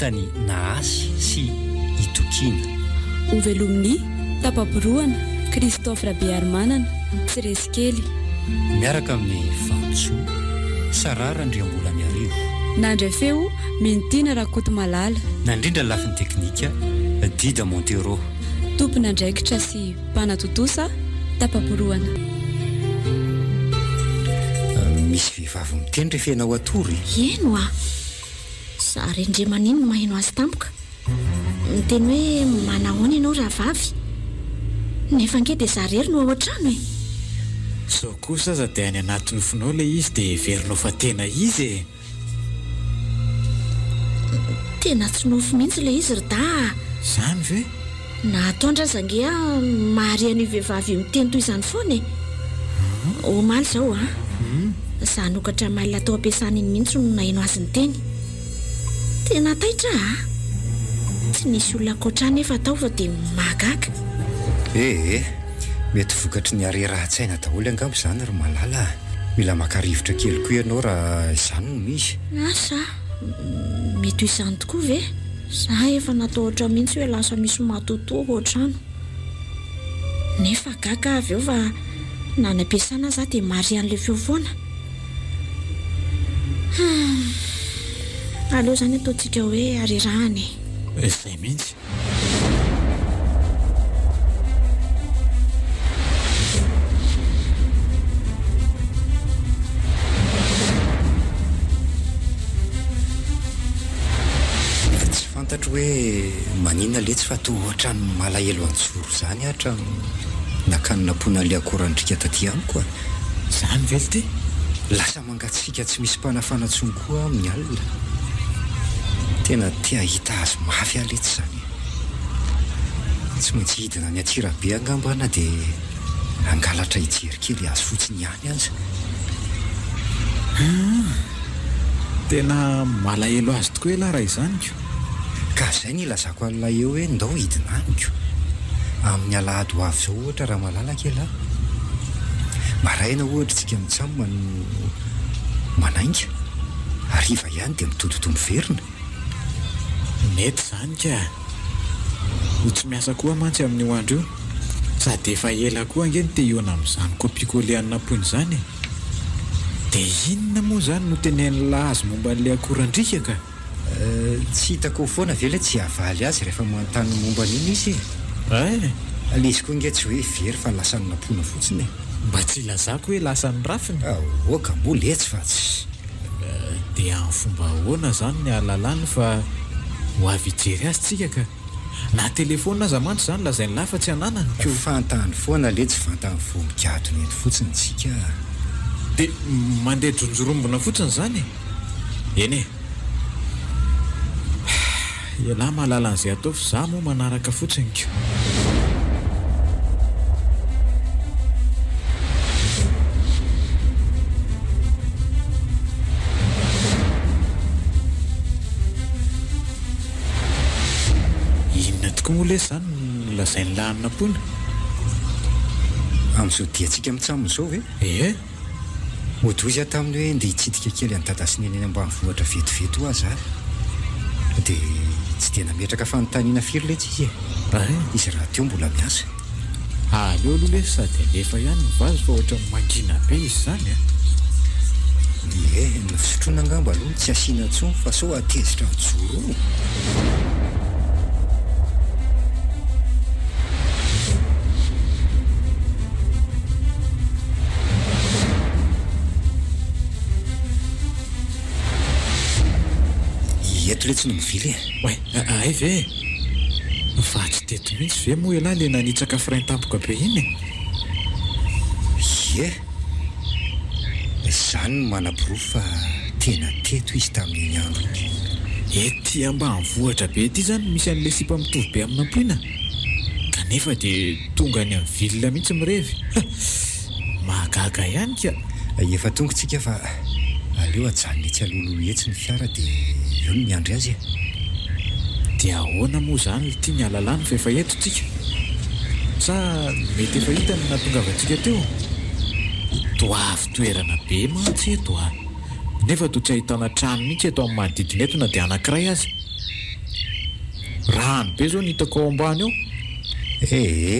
fantany naasy sy itokiana ovelomny tapaporoana Christophe Rabearmanana sy Reskely miaraka amin'ny fampisoa sararandriambolany arivo nandray feo Mentina Rakoto Malala nandrindra lafiny teknika Dida Montero tompona andraikitra sy mpanatotosa tapaporoana misy vehivavy miteny rehefa ianao atory eno a sary Andriamaniny no maheno azy tampoka miteny hoe manahoana ianao rahavavy nefa ange dia zarery no ao an-trano e sao kosa aza dia any anaty nofinao ilay izy dia verinao fa tena izy e tena tsy nofo mihitsy ilay izy ry da zany ve natondra zange a mahary an'io vehivavy miteny toy izany foana e omaly zao a zanokatra maila atao ampiasana iny mihitsy no naheno azy ny teny tena taitra a tsy nisy olona koatra nefa atao fa dia mahagaga mety vokatry ny arerahan-tsaina daholo angamba izany ry Malala mila maka-rivotra kely koa ianao raha izany no misy asa mety ho izany tokoa ve za efa natao ohatra mihitsy hoe lasa misy matotoa ohatrano nefa gaga avy eo fa nanam-piasana za dia mary an'ilay feo foana aleo zany ataontsika hoe arerahany izay mihitsy fantatro hoe manina letsy fa toa ohatrany malahelo anjoro zany hatra nakanina pona le akorandrika taty amiko zany vely ty lasa mangatsika tsy misy mpanafanantsony koa amin'ny alina tena tia hita azy mafy aletsy zany tsy maintsy hidina ny atsirabe angambana dia angalatra hijery kely azy fotsiny ihany aza tena malahelo azy tokoa ela raha izanyko ka zay ny lazako an'ilay eo hoe ndao hidina anyko amin'ny alahady ho avy zao ohatra raha malalaka ela maraina ohatra tsika mitsamoma no manainga ariva ihany dia mitototo miverina mety zany ka ho tsy miasa koa mantsy amin'ny ho andro io sady efa ela koa angeny te iona amin'izany kopikolianina pony zany dia inona moa zany no tenen'la azy momba n'le akorandrika ka tsy hitako foana vele tsy havaly azy rehefa manontany momba an'iny izy le izy koa inge tsy hoe very fa lasany nampona fotsiny mba tsy lazako hoe lasany rafiny oka mbola etsy fa tsy dia amin'ny fomba ahoana zany ny alalany fa ho avy hijery azy tsika ka na telefona aza mantsy zany lazay ny lafa tsy ananany ko fantany foana le tsy fantany vomigadony eny fotsiny tsika dia mandeha jonjorombona fotsiny zany eny e ialahy mahalala an'izay atao fa za moa manaraka fotsiny ko inona tokoa moa le zany lazay ny lanina pona amin'izao dia tsika mitsamona zao ve otozy a taminy hoe ndia hitsidika kely anydadasineny eny ambanivohitra vetivety ho azy dia tsy dia nametraka fanontaniana firy letsy izy izy raha teo mbola miasa aleo aloha le sady alefa ihany mivazy fa ohatra mangina be izy zany ny fisotroana angamba aloha tsy asiana ntsony fa sao atezitra mijoro eto le tsy no mivily ay ve fa tsy teto mihitsy ve moa elahy le nanitsaka frein-tampoka be iny zany no manaboro fa tena teto izy tamin'iny andro ety ambanivohitra be ety zany misy an'le sipa mitovy be amin'ampoina kanefa dia tonga any amin'ny vilona mihitsy mirevy mahagaga ihany ka efa tongotsika fa aleo ajanony etsy alolo etsy ny fiara dia eo no miandry azy dia ahoana moa zany tia ny alalany fa efa eto tsika sa mety efa hita ny natongavantsika teo toavy toerana be mantsy eto nefa toa tsy ahitana trano mihitsy eto amin'ny manodidina eto na dia anankiray azy Rano be zao nitako ao ambany eo.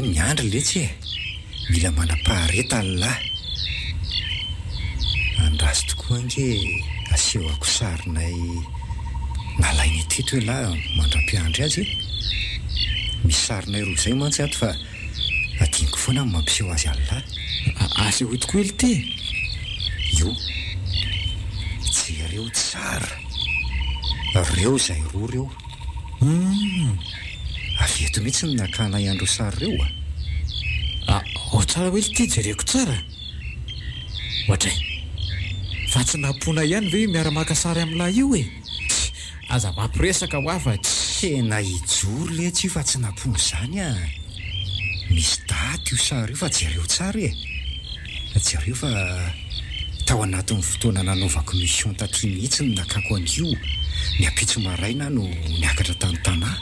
Miandry letsy e. Mila manam-pahareta lahy. Andraso tokoa ange asehoko sarinay nalainy teto hoe lahy mandram-piandry azy e. Misy sarinay roa zay mantsy ato fa adiniko foana ny mampiseho azy alahy. Aseho tokoa ely ty. Io jereo tsara. Reo zay roa reo. Avy eto mihitsy ny nakana iandro sary reo tsara hoe ty jereko tsara. Ohatray fa tsy nampona ihany ve miara-maka sary amin'lahy io e. Aza mampiresaka ho afa. Tena ijoro letsy io fa tsy nampona zany a. Misy daty io sary io fa jereo tsara e. Jereo fa tao anatin'ny fotoana nanaovako mission taty mihitsy ny nakako an'io. Ny apitso maraina no niakatra tany-tanà.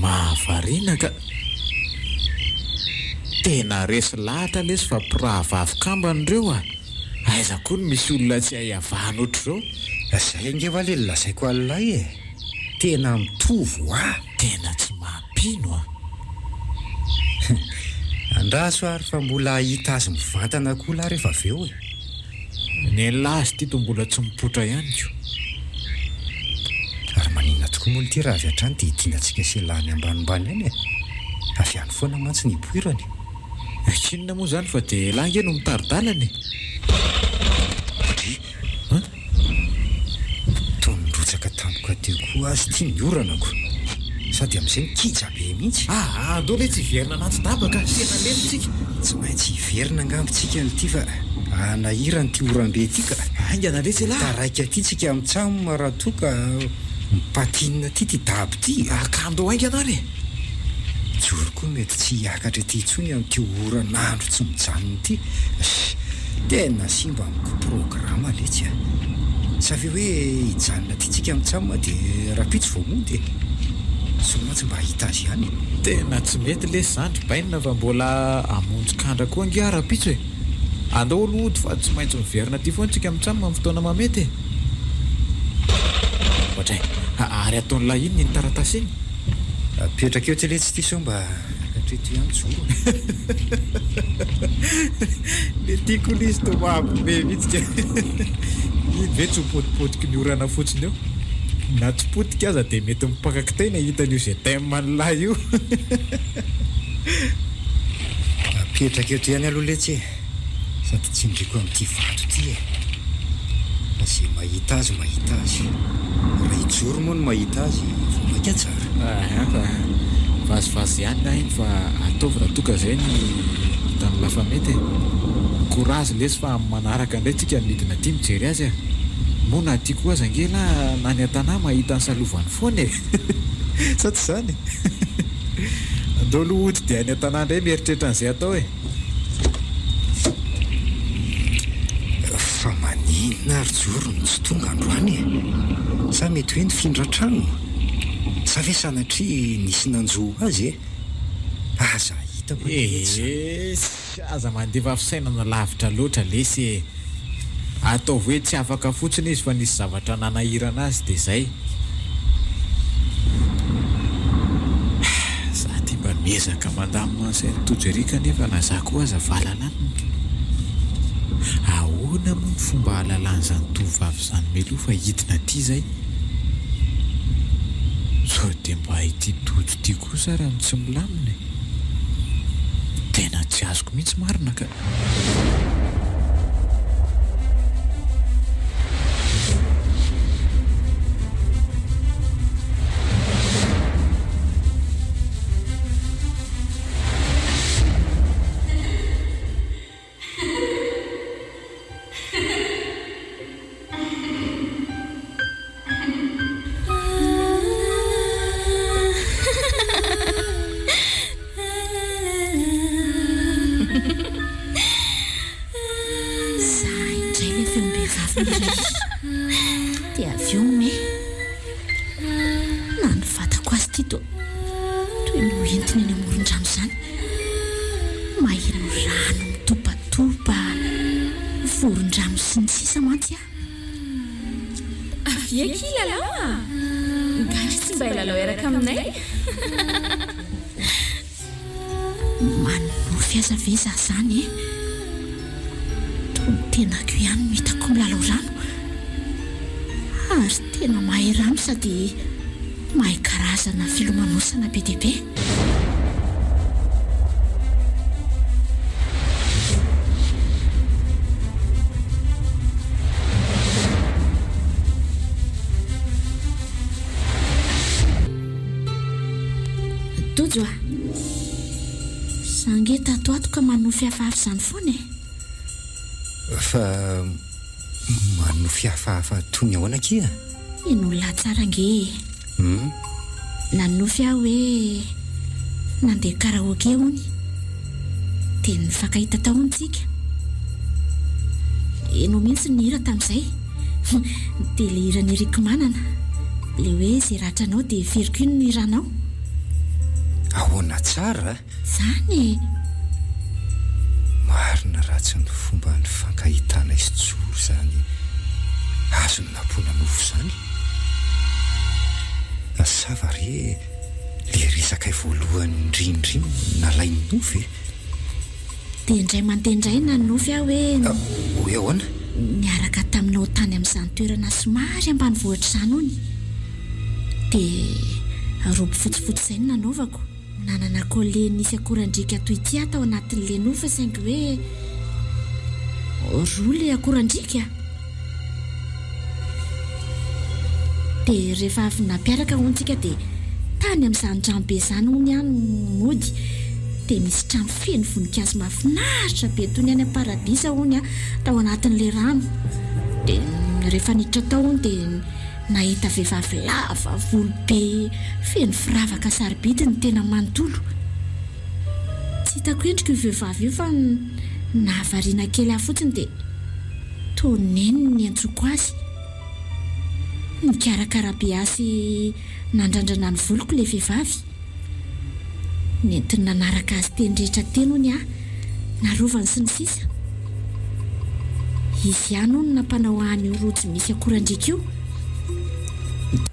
Mahavariana ka tena resy lahatra lesy fa mpirahavavy-kambany reo aiza koa no misy olona tsy hayavahana ohatr'izao. Zay angeva le lazaiko alilay e. Tena mitovy tena tsy mampino Andraso ary fa mbola hita azy mivantana koa lahy rehefa avy eo e. Ny lazy ty to mbola tsy mipotra ihany ko. Ary manina tokoa moa ty raha avy hatrany dia tianantsika selany ambanimbany any e. Avy any foana mantsy ny poirany. Kinona moa zany fa dia lahy no mitaridalany. Toy nirotsaaka tampoka teo koa azy tia mioranako. Sady amin'izay mikija be mihitsy. Andao le tsy hiverina anaty dabaka. Tena lenitsika. Tsy maintsy hiverina angambontsika n'ity fa anahirany ty oram-be ty ka. Aingana lesy lahy. Taraika ty tsika mitsamoma raha toa ka mipatinina ty ty dabo ty. Akandao aingana re. Joro koa mety tsy hiakatra ty intsony amin'ity oran'andro tsy mijanona ty. Tena simba amiko programa letsy Savy hoe hijanona ty tsika mitsamoma dia rapitso vao mody so mantsy mba hita azy ihany. Tena tsy mety lesy zandry bainina fa mbola amonjokandra koa ange rapitso e. Andao olo ody fa tsy maintsy miverina ty foana tsika mitsamoma amin'ny fotoana mamety. Ohatray ary ataon'lahy iny ny taratasy iny. Apetraka eo ty letsy ty so mba hatreto ihany joro. Le tiako lisy to mahambe mihitsika. Iny ve tsy mipotipotiky ny orana fotsiny eo. Na tsy potika aza dia mety mipakakitaina hitan'io zay thème lahy io. Apetraka eo ty ihany aloha letsy sady tsy ndriko amin'ity vato ty e. Zay mahita azy raha ijoro moa no mahita azy vao maika tsara. Vazivazy ihany na iny fa ataovy raha toka zay ny hitan'ny lafa mety courage lesy fa amin'ny manaraka indray tsika midina ty mijery azy moa na ty koa aza angela na ny an-tanà mahita ny salovany foana e. Sa tsy zany andao lo ody dia any an-tanà indray mieritreritra an'izay atao e. Fa maninona ary joro no tsy tonga androany sa mety hoe nifindra trano sa ve sanatria nisy nanjoa azy aza hita aza mandeva fisainana lavitra loatra lesy ataovy hoe tsy afaka fotsiny izy fa nisy zavatra nanahirana azy dia zay. Za ty mba miezaka mandamina an'izay tojerika nefa na za koa aza valalana. Ahoana moa ny fomba halalan'izany tovovavy izany meloa fa hidina ty zay. Sao dia mba ity tojo ty kosa raha tsy milamina. Tena tsy azoko mihitsy marina ka. Dia avy eo me na ny vatako azy ty to toy no entiny ny amoron-drano izany maheno rano mitopatopa voron-drano sy ny sisa mantsy avy eky lalao Ngary tsy mba ilalao eraka aminay. Manofy aza ve za zany e? Tony tenako ihany no hitako milalao rano. Ary tena mahay rano sady mahay karazana filomanosana be dia be. Tojo a sange tato ato ka manofy hafahafa izany foana e. Fa manofy hafahafa toy ny ahoana kia? Ino olona tsara nge. Nanofy aho hoe nandeha karaoke hony dia nifankahita tahontsika. Eno mihitsy ny hira tamin'izay. Dia le hira ny rikomanana le hoe zay ratranao dia feriko ino no hiranao. Ahoana tsara? Zany marina ratsy ny fomba ny fankahitana izy tsoro zany azony nampona nofo zany. Asavare le resaka voalohany indrindry nalainy nofo e. dia indray mandehandray na nofy aho hoe ahoana? Miaraka taminao tany amin'izany toerana somary ambany vohitra izany hony dia robo fotsifotsy izay no nanaovako. Nanana kole nisy akorandrika toy ity atao anatin'le nofo saingy hoe roa le akorandrika. Dia rehefa avy nampiaraka hontsika dia tany amin'izany trano be izany hony ihany mody. Dia misy trano feno voninkazo mahafinaritra be toy ny any am-paradisa hony tao anatin'le rano. Dia rehefa niditra tao hony dia nahita vehivavy lava volo be feno firavaka saribidi ny tena manontolo. Tsy hitako endrika io vehivavy io fa nahavariana kely aho fotsiny dia toa neny ny antsoko azy. Nikarakara be asy nandrandrana ny voloko le vehivavy. Nentiny nanaraka azy teny rehetra teny hony narovany sy ny sisa. Izy ihany hono nampanao an'io rojo misy akorandrika io.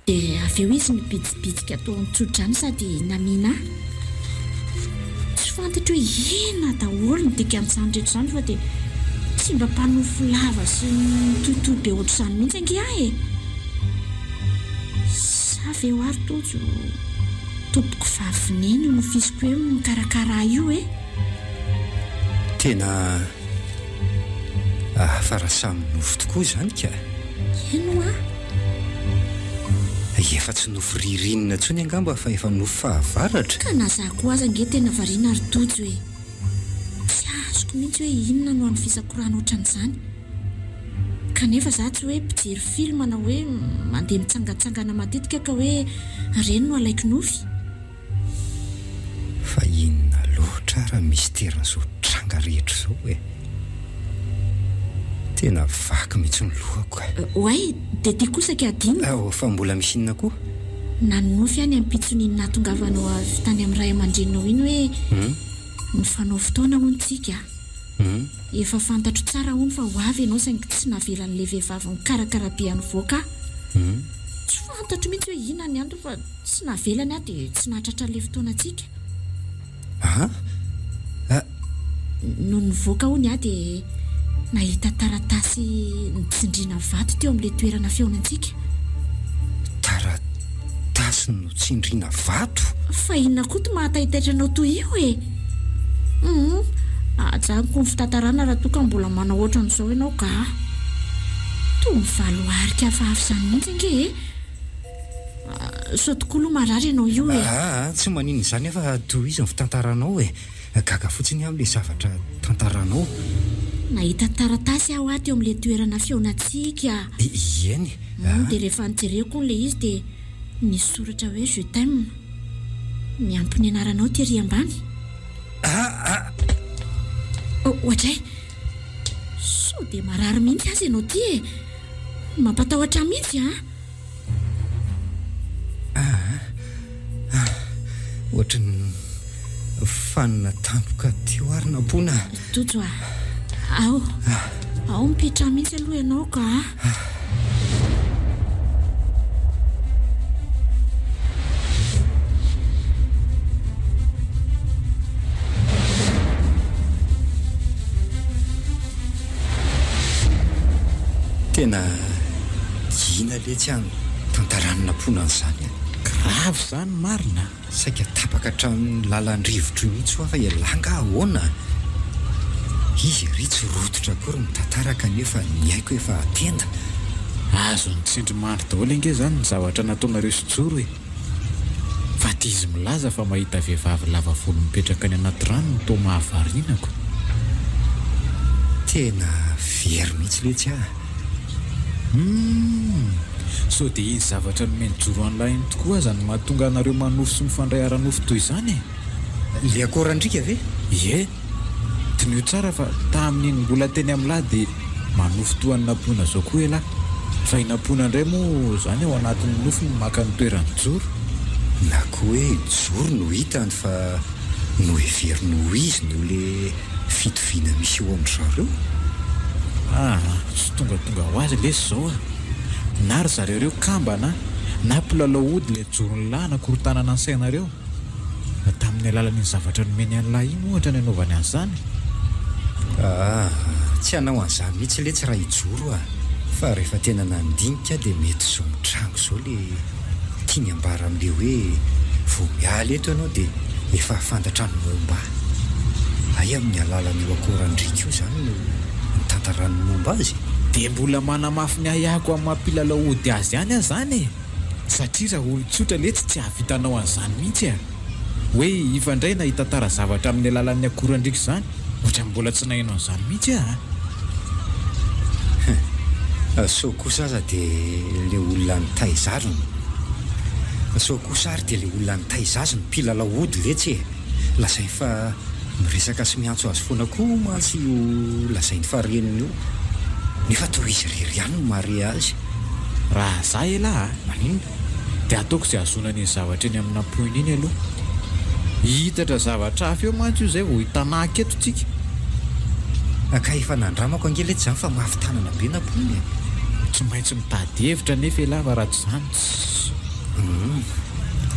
Dia avy eo izy nibitsibitsiky atao nitsotra any sady namina. Tsy fantatro hoe inona daholo ny dikan'izany rehetra izany fa dia tsy mba mpanofo lava sy totoy be ohatr'izany mihitsy ange ahy e. Sa ve ho ary tojo tompoko vavineny io nofisiko hoe mikarakara io e. Tena afara samy nofo tokoa zany ka. Eno Efa tsy nofo ririnina ntsony angamba fa efa nofo fahavaratra. Ka nazako azy ange tena variana ary tojo hoe tsy azoko mihitsy hoe inona no anofisakorana ohatran'izany. Kanefa za tsy hoe mpijery film na hoe mandeha mitsangatsangana matetika ka hoe reny no alaiko nofy. Fa inona loatra raha misteran'izao tranga rehetra izao hoe tena vaky mihitsy ny lohako. Oay, dia tia kosa ka adino. Fa mbola misy inona koa? Nanofy any ampitsony nahatongavanao avy tany amin'ny ray aman-dreninao iny hoe ny fanao fotoana hono tsika. Efa fantatro tsara hono fa ho avy ianao saingy tsy navelan'le vehivavy mikarakara be hanovoaka. Tsy fantatro mihitsy hoe inona ny andro fa tsy navelany aho dia tsy nahatratra le fotoanantsika. No nivoaka hono aho dia nahita taratasy nitsindriana vato teo amin'le toerana feonantsika. Taratasy no tsindriana vato? Fa inona koa to mahataitaitranao toy io e? Ajanoko ny fitantarana raha toa ka mbola manao ohatran'izao ianao ka. Toa mivalo arika hafahafa izany mihitsy ange e. Sao tokoa aloha marary ianao io e. Tsy manino izany efa toy izy ny fitantaranao e. Gaga fotsiny amin'le zavatra tantaranao. Nahita taratasy aho ato eo amin'le toerana feonantsika. Eny. Dia rehefa nijereko n'le izy dia nisy soratra hoe je t'aime. Miampy ny anaranao tery ambany. Ohatray sao dia marary mihitsy azy ianao ty e. Mampatahotra mihitsy ohatrany fanina tampoka teo ary nampona. Tojo ao mipetra mihitsy aloha ianao ka. tena gina le tsy any tantarany nampona an'izany grave zany marina saika tapaka hatramin'ny lalandrivotro mihitsy ho afa elanga ahoana izy ry tsy rototra akory mitantaraka nefa ny haiko efa atenda azo ny tsindromandry daholo ange zany ny zavatra nataonareo sojoro e fa ty izy milaza fa mahita vehivavy lava volo mipetraka any anaty rano no to mahavarinako tena very mihitsy le tsy so dia izy zavatra nomeny joro an'lainy tokoa zany mahatonga anareo manofo sy mifandray ara-nofo toy izany le akorandrika ve ie tinio tsara fa tamin'iny mbola teny amin'lahy dia manofo toany nampona zao koa elahy fa inampona indray moa zany ao anatin'ny nofo no maka ny toerany joro na koa hoe joro no hitany fa no hevery no izy no le fitoviana misy eo amin'zareo tsy tonga ho azy lesy zao na ry zareo reo kambana na mpilalao ody le jorony lahy nakorotanana ny sainareo tamin'ny alalan'iny zavatra nomeny an'lahy iny ohatra ny anaovany an'izany tsy hanao an'izany mihitsy le tsy raha hijoro fa rehefa tena nandinika dia mety zao mitrango zao le tiany ambara amin'le hoe vo mialy eto ianao dia efa fantatra ny momba ay amin'ny alalan'io akorandrika io zany no nitantaran'ny momba azy dia mbola manamafy ny ahako amin'ny mampilalao ody azy ihany aho zany e satria raha olon-tsotra le tsy havitanao an'izany mihitsy hoe ifandray na hitantara zavatra amin'ny alalan'ny akorandrika izany ohatra mbola tsy nahainao an'izany mihitsy so kosa aza dia le olona ny taizazony so kosa ary dia le olona ny taizazony mpilalao ody letsy lazainy fa miresaka sy miantso azy foana koa mantsy io lazainy fareniny io nefa toa izy rery ihany no mare azy raha zah elahy manino dia ataoko izay azonany zavatra eny amin'ny ampoiny iny aloha hitatra zavatra hafa eo mantsy io izay vao hitanahaka eto tsika ka efa nandramako angelety zany fa mahafitanana be nampoiny tsy maintsy mitady hevitra nefa elahy raha tsy zany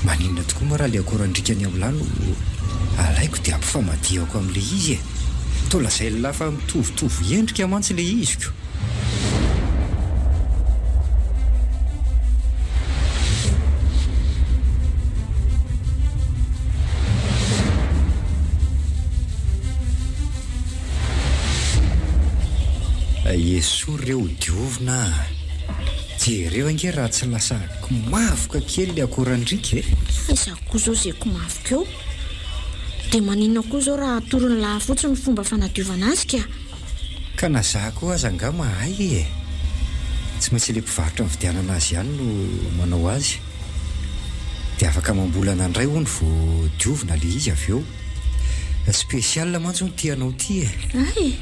maninona tokoa moa raha le akorandrikany amin'lahy no alaiko dia ampifamadiako amin'le izy to lazay lahy fa mitovitovy endrika mantsy le iziko yeso reo diovina jereo ange raha tsy lasako mavoka kely le akorandrika izaho koa zao zay ko mavoka eo dia maninona koa zao raha atorony lahy fotsiny ny fomba fanadiovana azy ka na zah koa aza anga mahay tsy maintsy le mpivarotra mividianana azy ihany no manao azy dia afaka mambolana andray ho ny vo diovina le izy avy eo spesiala mantsy ny tianao ty ay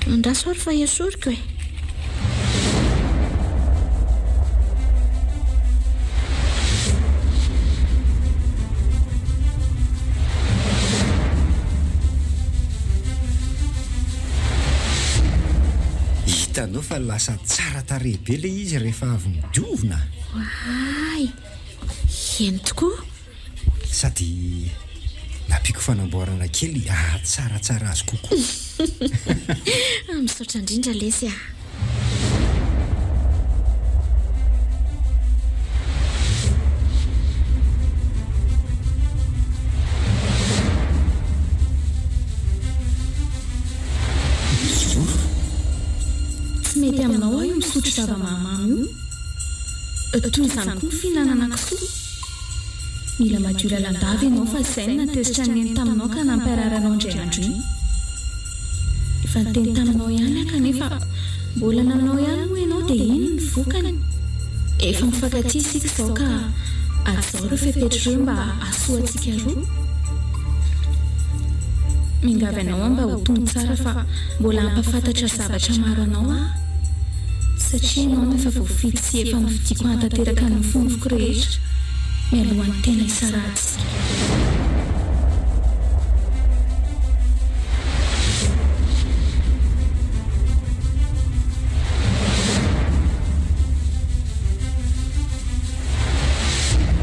andrasory fa esoriko hitanao fa lasa tsara tarehibe le izy rehefa avy midiovina ay eny tokoa sady napiako fanamboarana kely tsaratsara azy kokoa misaotra indrindra lesy tsy mety aminao io misotro zava-mahamamy io toy izany koa fihinanana kisoa mila madio lalandava ianao fa zay no natezitra neny taminao ka nampiraranao indray andro iny efa nyteny taminao ihany kanefa mbola nanao ihany moa ianao dia iny ny vokany efa mifankatia isika izao ka azao ireo fepetra ireo mba asoantsika roa mingavy anao mba ho tony tsara fa mbola hampafantatra zavatra maro anao satria ianao efa voafidy sy efa mividiako hantanteraka ny fonofoko rehetra mialohan'ny tena isaratsika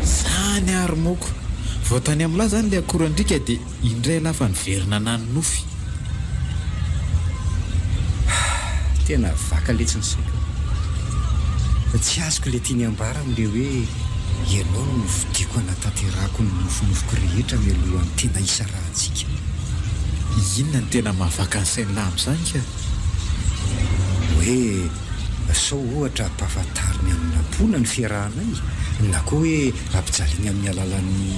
zany ary moko vao tany amin'lahy zany le akorandrika dia indray lafa niverina na ny nofy tena vaka letsiny saiko. Tsy azoko le tiany ambara am'le hoe ianao no novidiako anatanterako ny nofinofoko rehetra mialohan'ny tena isa rahantsika. Inona ny tena mahavaka ny sainy lamy zany ka? Hoe sao ohatra ampahafantariny amin'ny ampona ny fiarahanay na koa hoe ampijaliany amin'ny alalan'ny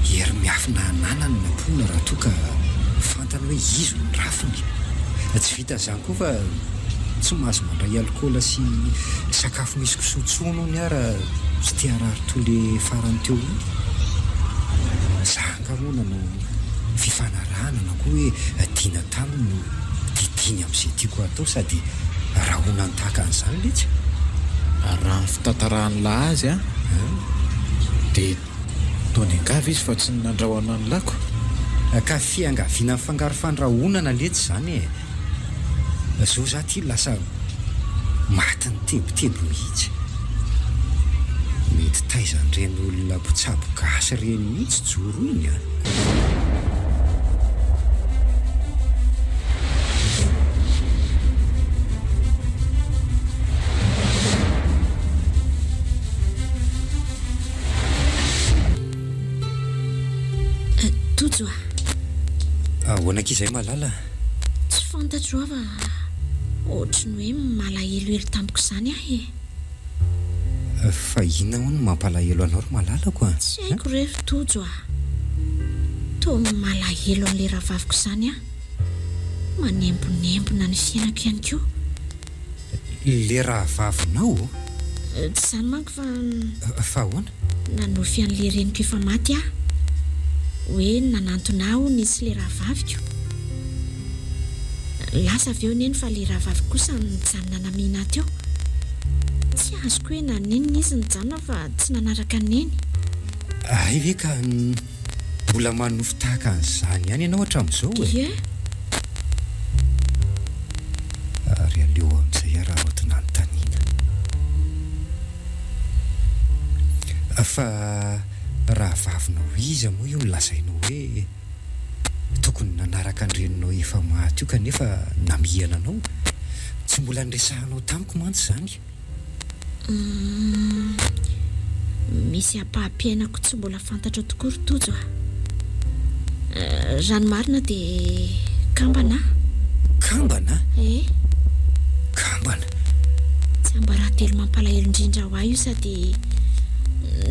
hery miafina ananany ny ampona raha toa ka fantany hoe izo ny rafiny. Tsy vita zany koa fa tsy mahazo mandray alkôla sy sakafo misy kisotsono ny ara sy tia rary to le farany teo iny. Zangamoana no fifanarahana na koa hoe diana taminy no didiny amin'izay tiako atao sady raha ona ny tahaka an'izany letsy. Raha ny fitantarahany lahy azy a dia tony angavy izy fa tsy nandrahoana ny lako. Ka fiangaviana ny fangaro fandrahonana letsy zany e. Zao za ty lasa maty ny tebotebo mihitsy. Mety taizan'ireny olona potsabo gasy ireny mihitsy joro iny a. Tojo ahoanak'izay malala? Tsy fantatro ava ohatrany hoe malahelohelo tampoka izany ahy e. Fa inona ho no mampalahelo anao ry malalako a? Tsy haiko rehefa tojo toa malahelo an'ilay rahavaviko izany a. Manembonembona ny fiainako ihany koa. Le rahavavinao? Tsy izany manko fa ahoana? Nanofy an'ilay reniko efa maty aho hoe nanantona aho nisy le rahavaviko. Lasa avy eo neny fa le rahavaviko kosa nijanona namina teo. Tsy azoko hoe nanenina izy nijanona fa tsy nanaraka neny. Ay ve ka mbola manofy tahaka an'izany ihany ianao hatramin'izao e? Ie. Ary aleo amin'izay raha ohatry nanontaniana. Fa raha vavinao izy moa io nolazainao hoe tokony nanaraka andreninao efa maty io kanefa namihana anao. Tsy mbola nresahanao tamiko mantsy zany. Misy ampahampiainako tsy mbola fantatra tokory tojo ranomarina dia kambana. Kambana? Kambana? Tsy ambarahatelo mampalahelo indrindra ho ahy io sady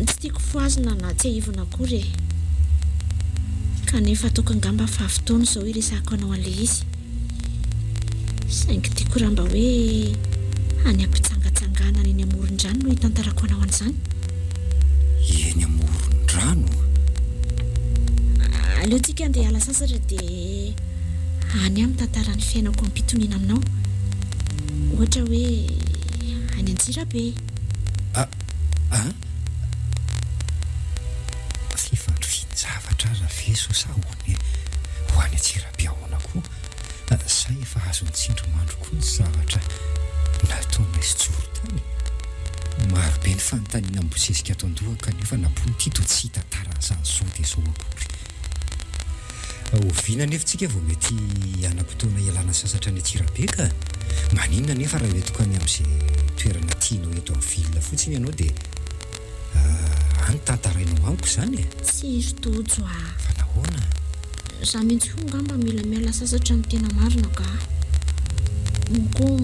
tsy tiako foazina na tsy ahivona akory e. Kanefa toko angamba fahavitoana izao iresahako anao an'ilay izy. Saingy tiako raha mba hoe any ampitsangatsangana eny amoron-drano no hitantarako anao an'izany. Eny amoron-drano? Aleotsika andeha hiala sasatra dia any amin'ny tantaran'ny fiainako ampitoniana aminao. Ohatra hoe any Antsirabe. Fifandrofinjavatra raveso sa hoany ho any Antsirabe ahoana koa. Sa efa azo ny tsindromandro koa ny zavatra nataona izy joro tany. Marobe ny fanontaniana mbosesika ato an-doha kanefa nampony tito tsy hita taran'izany zao dia zao akory. Oviana nefa tsika vao mety anam-potoana ialana sasatra ny Antsirabe ka maninona nefa raha hoetoko any amin'izay toerana tianao eto amin'ny vilona fotsiny ianao dia any tantarainao amiko izany e. Tsy izy tojo fa nahoana? Za mihitsy ho ngamba mila miala sasatra ny tena marina ka moko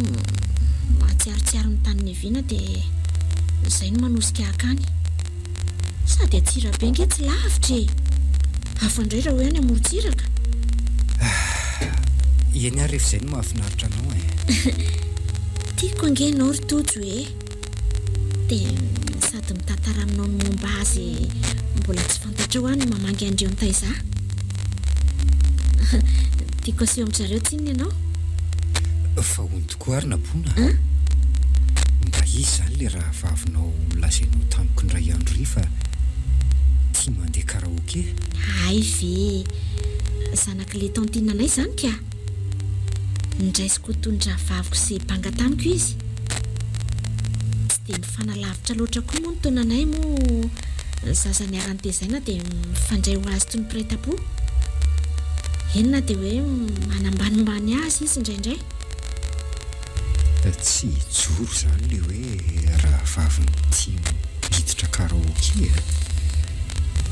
mahatsiarotsiaro ny tany neviana dia izay no manosika akany. Sady Antsirabe nge tsy lavitra e. Hafa indray raha hoe any amorontsiraka. Eny ary rehefa izay no mahafinaritra anao e. Tiako ange ianao ry tojo e. Dia sady mitantara aminao ny momba azy mbola tsy fantatra ho any mamangy andreo ny taiza. Tiako aseho amin'izareo tsinona ianao? Fa hony tokoa ary napona. Mba izy zany le raha vavinao milazainao tamiko ny ray andro ry fa tia mandeha karaoke. Ay ve zanak'ilay tantinanay zany ka. Ndraisiko tondra vaviko sy banga tamiko izy. Tsy dia mifanalavitra loatra koa moa ny taonanay moa zazany aran-tezaina dia mifandray ho azy toy ny mpiray-tam-po. Enona dia hoe manambanimbany azy izy indraindray. Fa nahoana? Tsy fantatro intsony. Tsy dia mifanalavitra loatra koa moa ny taonanay moa zazany aran-tezaina dia mifandray ho azy toy ny mpiray-tam-po. Enona dia hoe manambanimbany azy izy indraindray. tsy joro izany le hoe raha vaviny tia miditra karaoke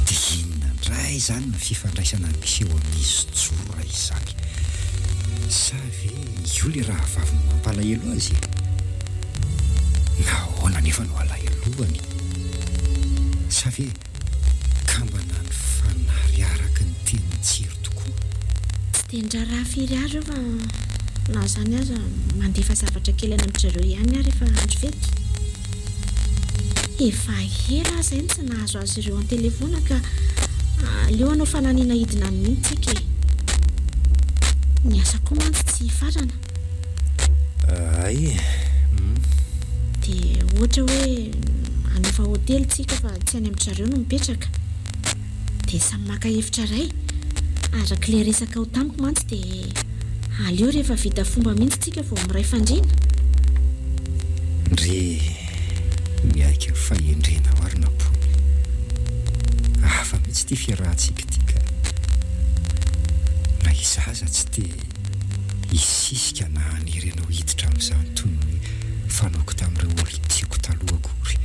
dia inona ndray izany ny fifandraisana misy eo amin'izy joro raha izany sa ve io le raha vaviny mampalahelo azy nahoana nefa no alahelohany sa ve kambana ny fanary araka ny teny tsiry tokoa tsy tendra raha firy azo fa na zany aza mandefa zavatra kely any amin'izareo ihany ary efa andro fety efa hera izay tsy nahazo azy ireo amin'ny telefona ka aleo anao fananiana hidina ny mihitsika ny asa koa mantsy tsy farana ay dia ohatra hoe anofa hotely tsika fa tsy any amin'izareo no mipetraka dia samy maka hevitra ray araka le resaka ho tamiko mantsy dia aleo rehefa vita fomba mihitsy tsika vao miray fandriana ndre miaika fahendrena ho ary nampony afa mihitsy tia fiarahantsika tika na izaza tsy dia isisika na anirenao hiditra amin'izany toy ny fanaoko tamin'ireo olo tiako taloha akory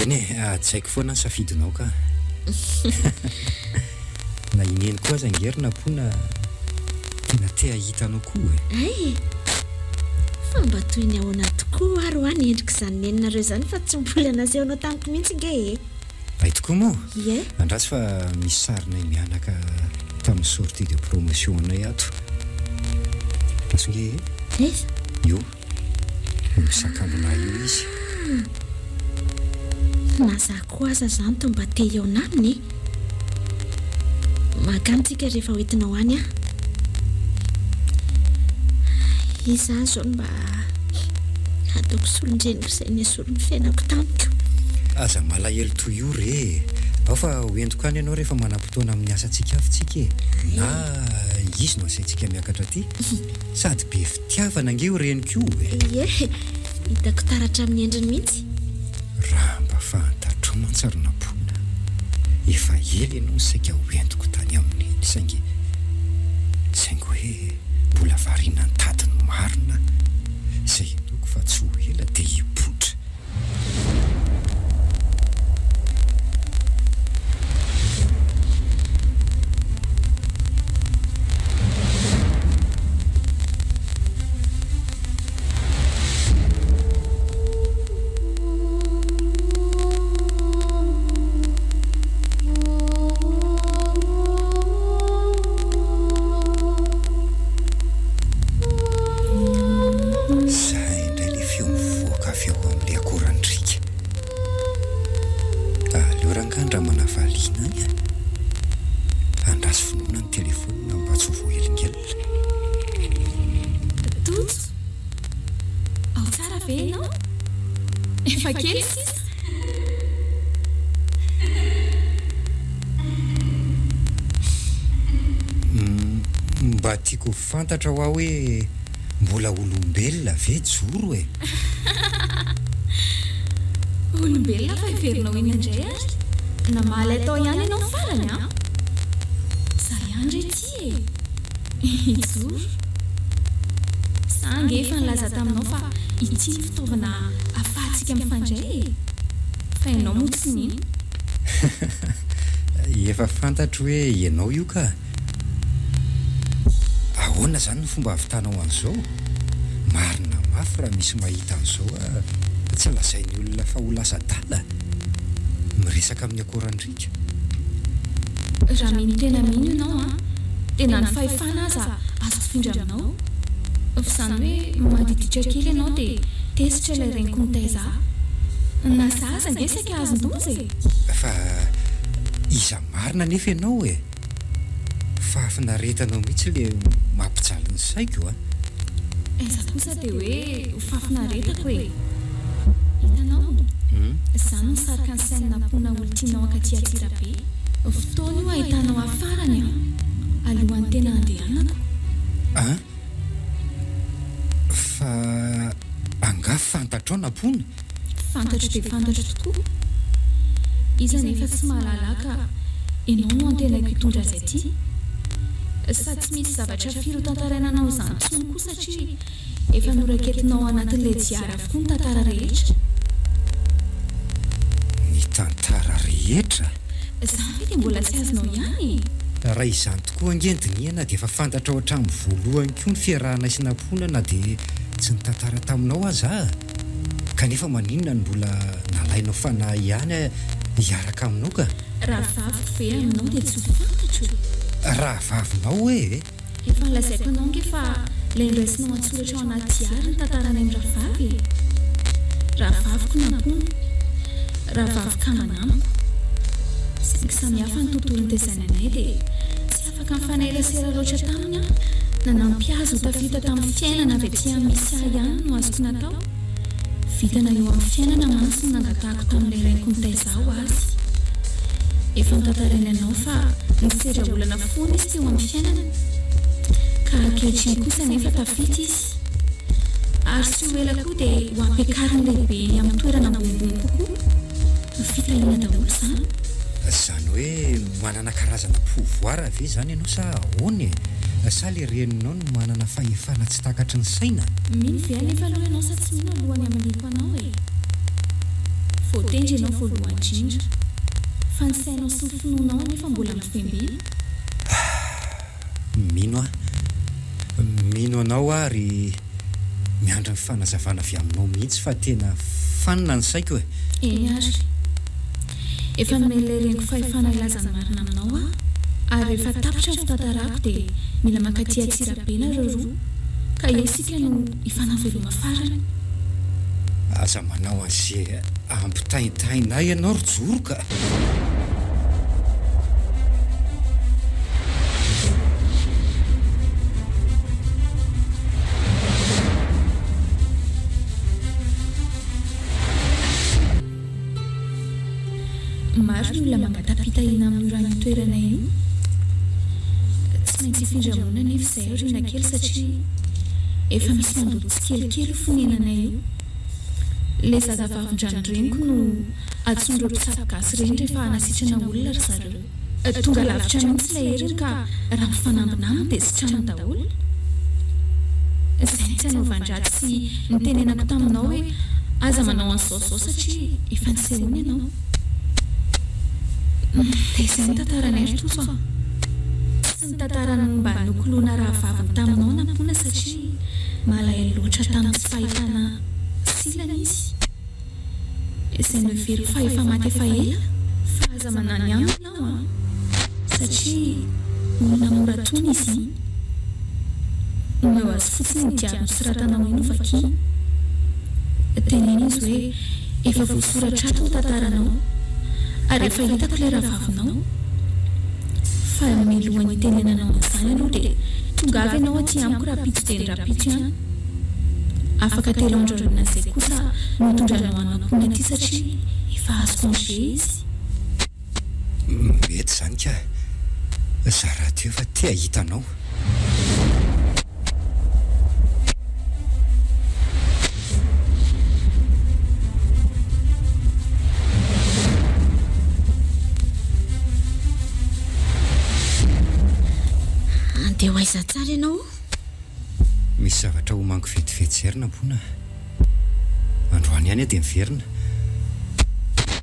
eny tsy haiko foana ny safidinao ka na ineny koa aza ngery nampona tena tea hitanao koa ay fa mba toy ny ahoana tokoa ary ho any endrika izany neninareo izany fa tsy mbola nasehoanao tamiko mihitsy nge ay tokoa moa ie andrasy fa misy sarinay mianaka tamin'ny sortie de promotion anay ato masonge eza io misakambona io izy na za koa aza izany to mba te eo naminy makantsika rehefa hoentinao any a izany zao mba ataoko solondreniko izay ny solony fiainako tamiko aza malahelo toy io re ao fa hoentiko any ianao rehefa manam-potoana amin'ny asantsika avitsika na izy no asaintsika miakatra aty sady be fitiavana nge ho reniko ie hitako taratra amin'ny endriny mihitsy raha mba fantatro mantsarinampona efa ely ianao ny saika hoentiko tany amin'ny eny saingy hoe mbola variana ny tadiny marina izay enoko fa tsy ho ela dia hipotra mba tiako fantatra ho aho hoe mbola olombelona ve joro e olombelona fa iverinao iny indray ary na mahala atao ihany ianao farany a za ihany re ty e joro sange efa nilaza taminao fa ity ny fitaovana afahantsika mifandray e fa ianao moa tsy nino efa fantatro hoe ianao io ka ahoana zany ny fomba havitanao an'izao marina mafy raha misy mahita an'izao tsy lazain'ny olona fa ho lasa dala miresaka amin'ny akorandrika raha mino tena mino ianao a tena ny fahefana aza azo findra aminao fa zany hoe mandiditra kely ianao dia tesitra ilay reniko nitaiza na zaza ngesaka azon-doza e fa iza marina nefa ianao e fa afinaretanao mihitsy le mampijaly ny saiko a aiza kosa dia hoe fafinaretako e hitanao izany ny sarika ny saina nampona olo tianao akaty atsirabe fotoana io ahitanao afarany a alohan'ny tena andehanako a fa anga fantatrao nampona fantatro dia fantatro tokoa iza nefa tsy mahalalaka ianao no antenako hitondra azy aty sady tsy misy zavatra firy ho tantarainanao izany tsony koa satria efa noraketinao anatin'ilay jiara avokoa ny tantara rehetra. Ny tantara rehetra? Izany ve dia mbola tsy azonao ihany? Raha izany tokoa angendiniana dia efa fantatra ao hatramin'ny voalohany koa ny fiarahana sy namponana dia tsy nitantara taminao aza. Kanefa maninona ny mbola nalainao fanahy ihany hiaraka aminao ka? Raha vaviko ve aminao dia tsy ho fantatro. Raha vavinao hoe? Efa nolazaiko anao nge fa ilay niraisinao antsoratra ao anaty diary ny tantarana amin'ny rahavavy. Rahavaviko nampony, rahavavy kamanamiko. Saingy samihafa ny tontolo nitaizananay dia tsy afaka mifanailasera loatra taminy aho. Nanampiazo ho tafita tamin'ny fiainana avy aty amin'ny misy ahy ihany no azoko natao. Vitana eo amin'ny fiainana mantsy no nangatahako tamin'ilay raiko nitaizao azy. Efa nitantarainy anao fa nisedra olana foana izy teo amin'ny fiainana. Ka ankehitriny kosa nefa tafita izy. Ary sy ho ela koa dia ho ampiakariny lehibe amin'ny toerana ambonimbony kokoa. Ny fitahina daholo izany. Izany hoe manana karazana pouvoir ve izany ianao sa ahoana e? Sa le reninao no manana fahefana tsy takatry ny saina? Mino ve anefa aloha ianao sa tsy mino alohany amin'ny mpanao e? Voatendry ianao voalohany indrindra. Fa ny sainao sy ny finoanao anefa mbola mifembily. Mino anao ary miandry ny fanazavana avy aminao mihitsy fa tena fanina ny saiko e. Eny ary. Efa nomely reniko fahefana ilazany marina aminao ary rehefa tapitra ny fitantarako dia mila mankaty Antsirabe nareo roa ka eo isika no ifanaveloma farany. Aza manao an'izay ampitaintaina ianao ry joroka. Maro ny olona mangatapitahina amin'ny oran'ny toerana io. Tsy maintsy hifindramona nefa izay oriana kely satria efa misy mandoto tsikelikely fonenana io. Ilay zazavavin-dranoreniko no atsondreo mpisako gasy ireny rehefa anasitrana olona ry zareo. Tonga lavitra mihitsy ilay heriny ka raha mifanambinamina dia sy trano daholo. Izay ny tsy hanaovan-dratsy sy nitenenako taminao hoe aza manao an'izao satria efa nisehoana ianao. Dia izay ny tantaranay ry toso a. Tsy ny tantarany mba nokoloana rahavaviny taminao nampona satria malahelo loatra tamin'ny tsy fahitana silana izy. Izay novery fa efa maty efa ela fa aza manany aminy ianao a. Satria olona mora tony izy iny. Nomeo azy fotsiny ny diaviny sy ratanao iny vaky. Teneny izy hoe efa voasoratra ato ny tantaranao. Ary efa hitako ilay rahavavinao. Fa milohan'ny tenenanao an'izany aloha dia tonga avy ianao aty amiko raha pitsy dia ny rapitso ihany. Afaka telo androrana izay kosa no hitondranao anakony aty satria efa azo congé izy. Mety izany ka. Izaho raha teo efa tia hitanao. Dia ho aiza tsara ianao? Misy zavatra homaniko vetivety mpona. Androany ihany dia miverina.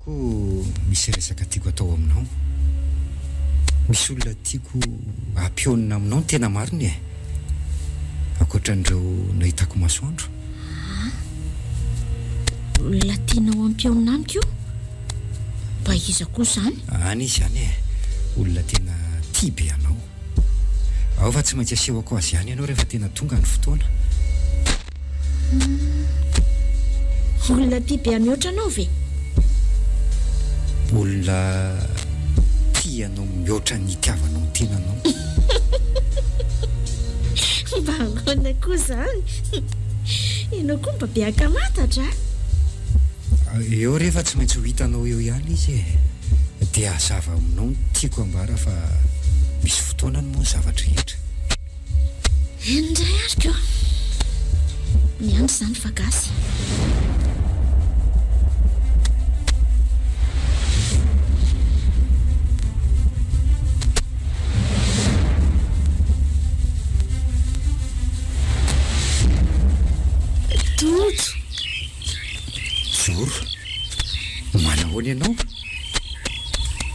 Koa misy resaka tiako atao aminao. Misy olona tiako hampionina aminao ny tena mariny e. Ankoatran'ireo nahitako masoandro. Olona tianao hampionina amiko io? Mba iza koa izany? Any izy ihany e. Olona tena tia be anao. Ao fa tsy maintsy asehoko azy ihany ianao rehefa tena tonga ny fotoana. Olona tia be mihoatra anao ve? Olona tianao mihoatra ny itiavanao ny tenanao. Mba ahoana koa izany? Ianao koa mba be ankamantatra. Eo rehefa tsy maintsy ho hitanao eo ihany izy e. Dia hazava aminao ny tiako ambara fa misy fotoana ny moa zavatra rehetra. Indray ariko. Miandry izany fa gasy.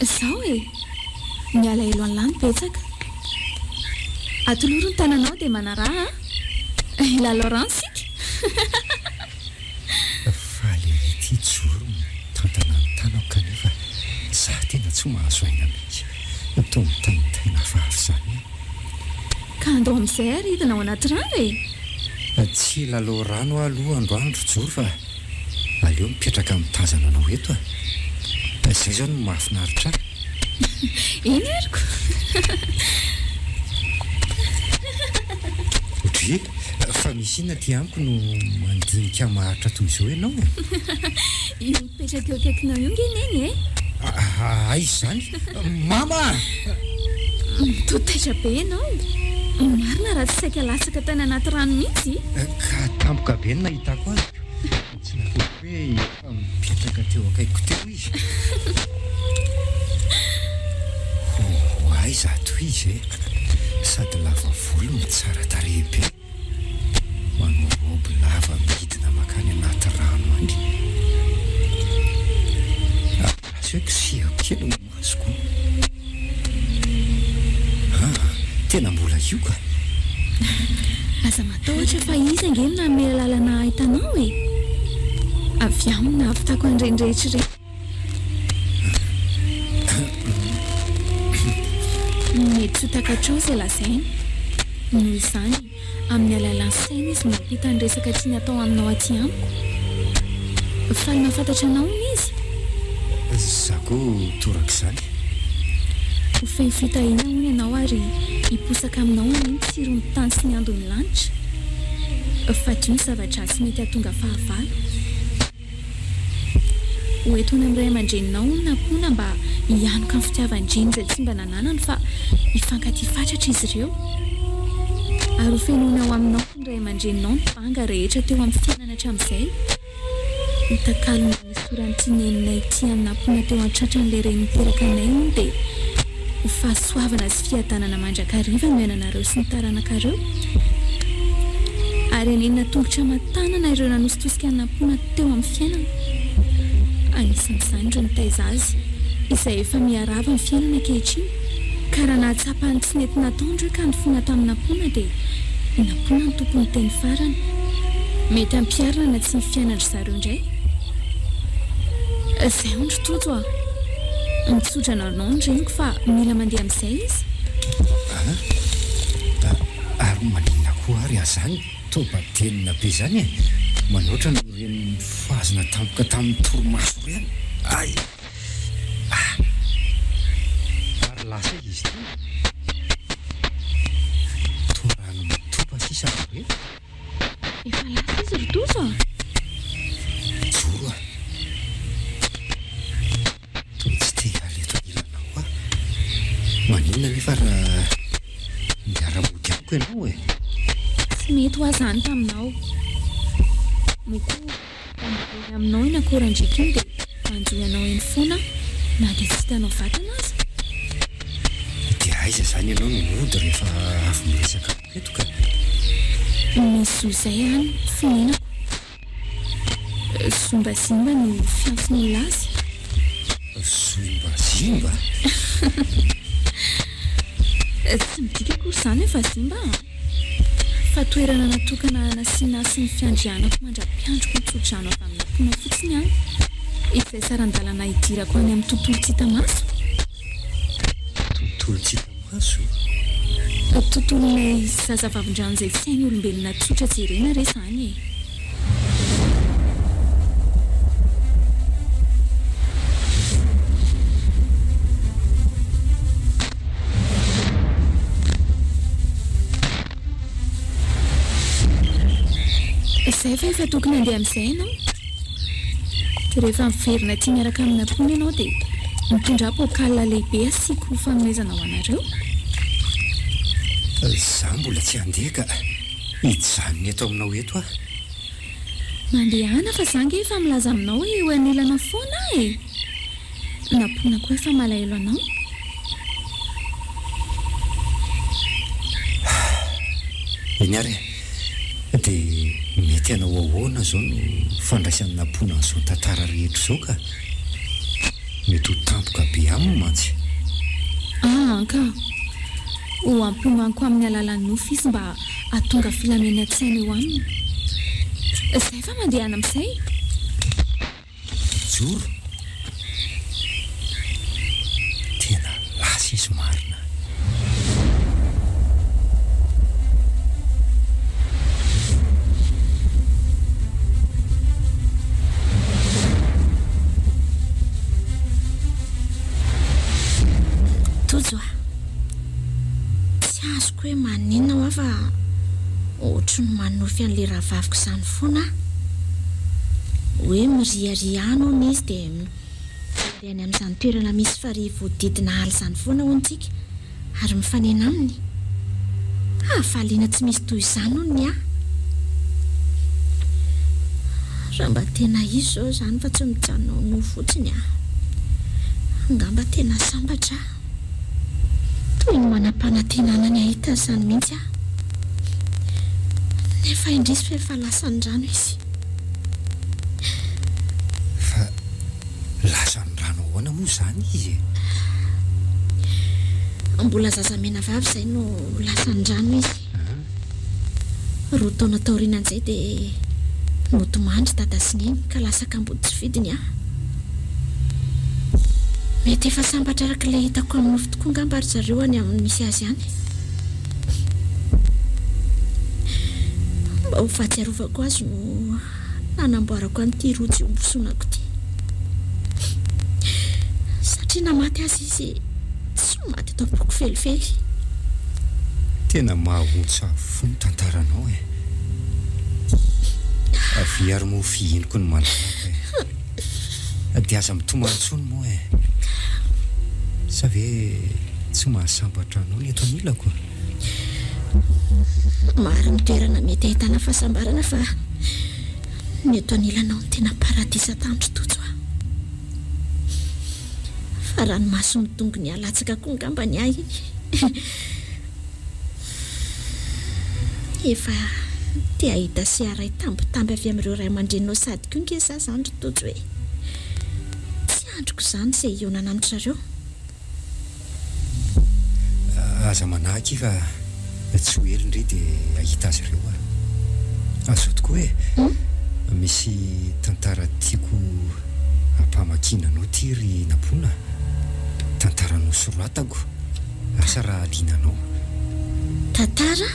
Izao miala elo an'lany betsaka. Atoloro ny tananao dia manaraha ila Laurent sika. Faly ity joro tantana ny tanao kanefa za tena tsy mahazo aina mihitsy. Toa mitaintaina vavy zany. Ka andao amin'izay ary hidina ao anaty rano Tsy lalao rano aloha androandro joro fa aleo mipetraka mitazana anao eto Izay zao no mahafinaritra. Iny ariko. Otry fa misy inona ty amiko no mandinika maharitra toy izao ianao. Io mipetraka eo akaikinao io ngeneny Aiza zany? Mama! Totaitra be ianao. Marina raha tsy saika lasaka tany anaty rano mihitsy. Ka tampoka be no nahitako azy. Tsy natao hoe mipetraka teo akaiko teo izy. Aiza toy izy sady lava volo no tsara tarehy be. Manao robe lava midina makany anaty rano any. Raha hoe kosehako kely no masoko. Tena mbola io ka. Aza matahotra fa izy angeny na mila lalana ahitanao avy amina avitako an'ireny mety tsy ho takatrao izay lazainy. Noho izany amin'ny alalan'ny saina izy mampita ny resaka tiany atao aminao aty amiko. Faly mahafantatra anao izy. Zako toraka izany. Ho fahifitahiana hono ianao ary hiposaka aminao ny tsirony tany sy ny andony lanitra. Fadio ny zavatra sy mety hahatonga fahavalo. Hoentona amin'ny ray aman-dreninao no nampona mba hianoka amin'ny fitiavan-dreny izay tsy mba nananany fa hifankatia fatratra izy ireo. Ary ho fenoina ao aminao ny ray aman-dreninao ny banga rehetra teo amin'ny fiainana hatramin'izay. Nitakalona ny sorany tianeninay ity amin'ny nampona teo an-tratran'ilay reny miteraka anay iny dia ho fahasoavana sy fiadanana mandrakariva no iananareo sy ny taranankareo. Ary anenina tongotra matanana ireo nanositosika ny nampona teo amin'ny fiainana. Anisan'izany ireo nitaiza azy izay efa miarava amin'ny fiainana ankehitriny. Ka raha nahatsapany tsy nety nataondro ka nifoana tamin'ny nampona dia ny nampona ny tompony teny farany. Mety ampiarina na tsy ny fiainandry zareo indray. Izay ondro tojo mitsodrana anao ny reniko fa mila mandeha amin'izay izy. Ary maninona koa ary azany toba tenina be zany manoatra no reny fazona tampoka tamin'ny torimaso reny. Ay! Ary lasa izy ty torano mitopa sisa hoe Efa lasa izy rotozo joro toa tsy te aleto ilanao maninona hoe fa raha miara-mody amiko ianao tsy mety ho azany taminao. Moko tambory aminao iny akorandriaka iny dia manjoy anao eny foana na dia tsy hitanao vatana azy. Dia aiza zany ianao no mody rehefa avy miresaka eto ka. Misy izay any finenako. Zombazimba ny fiantson'ny lazy. Zombazimba? Tsy midika kory izany hoe vazimba fa toerana natokana nasiana sy ny fiandrianako mandra-piandroko mitsodrano avy amin'ny nampona fotsiny any. Izay saran-dalana hidirako any amin'ny tontolo tsy hita maso. Tontolo tsy hita maso? Tontolon'ilay zazavavin-drano izay fiainy olombelona tsotra jerena re izany Izay fa efa tokony andeha amin'izay ianao. Dia rehefa miverina tia miaraka amin'ny nampona ianao dia mitondra pokalina lehibe asiako ho fanomezana ho anareo. Za mbola tsy handeha ka hijanony eto aminao eto Mandehana fa zange efa milaza aminao hoe ho anilana foana nampona koa efa malahelo anao. Eny ary dia mety anao ahoana zao no fandraisan'ny nampona an'izao tantara rehetra izao ka. mety ho tampoka be aminy mantsy. Ka ho ampimanko amin'ny alalan'ny nofy izy mba atonga filamena tsaina eo aminy. Izay fa mandeha any amin'izay. Joro tena lasa izy marina. tojo a tsy azoko hoe maninona ho fa ohatry ny manofy an'le rahavaviko izany foana hoe miriariano ny izy dia any amin'izany toerana misy fary voadidina ala izany foana hontsika ary mifanena aminy. Faliana tsy misy toy izany hony raha mba tena izy zao izany fa tsy mijanona no fotsiny angamba tena sambatra toy ny manam-panantenana ny ahita izany mihitsy nefa indrisy fa efa lasany rano izy. Fa lasany rano ahoana moa izany izy? Mbola zazamena vavy izay no lasany rano izy. Roa taona taorianan'izay dia notomandry dada sy neny ka lasa kambody tsy fidiny mety efa sambatra araka ilay hitako amin'ny nofo tokoa ngamba ry zareo any amin'ny misy azy any. Mba ho fahatsiarovako azy no nanamboarako an'ity rojo ombosonako ity satria namaty azy izy tsy maty atao boko felifely. Tena mahaontsa fony tantaranao avy ary mo fihiniko ny malalaka dia aza mitomany moa sa ve tsy mahasambatra anao ny eto anilako? Maro ny toerana mety ahitana fahasambarana fa ny eto anilanao ny tena paradisa tandro tojo fa raha ny maso midongo ny alatsaka koa ngamba ny iny efa te ahita sy aray tambitamby avy amin'ireo ray aman-drenao sady koa nke za zany ry tojo hoe tsy androko izany izay eo nanamitra zareo. Aza manahaky fa tsy ho ely indray dia ahita azy ireo azo tokoa hoe misy tantara tiako hampamakina anao ty ry nampona. Tantara nosoratako asa raha linanao. Tantara?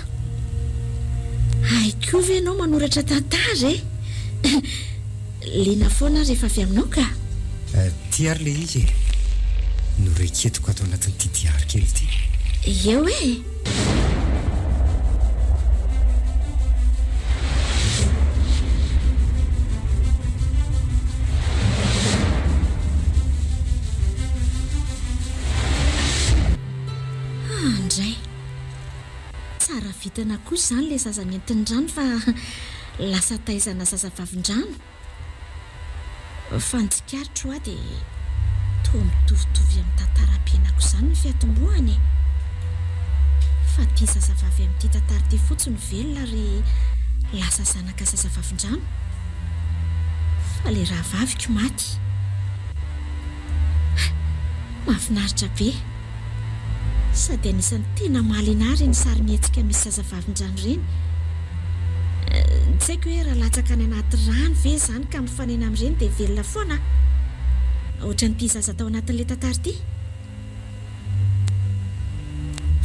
Haiko ve ianao manoratra tantara lena foana rehefa avy aminao ka? Ty ary le izy noreketiko ato anatin'ity diary kely ity. Eo andray tsara vitana kosa izany le zaza nentin-drano fa lasa taizana zazavavin-drano fa ntsikaritra ho dia toa mitovitovy amin'ny tantaram-piainako izany ny fiatombohany fa tia zazavavy amin'ity tantara ity fotsiny velona ary lasa zanaka zazavavin-drano fa le rahavaviko maty. Mahafinaritra be sady anisan'ny tena mahalinary ny sary mihetsika misy zazavavin-drano ireny. Tsy haiko hoe raha latsaka any anaty rano ve izany ka mifanena amin'ireny dia velona foana ohatra n'ity zaza tao anatin'ilay tantara ity.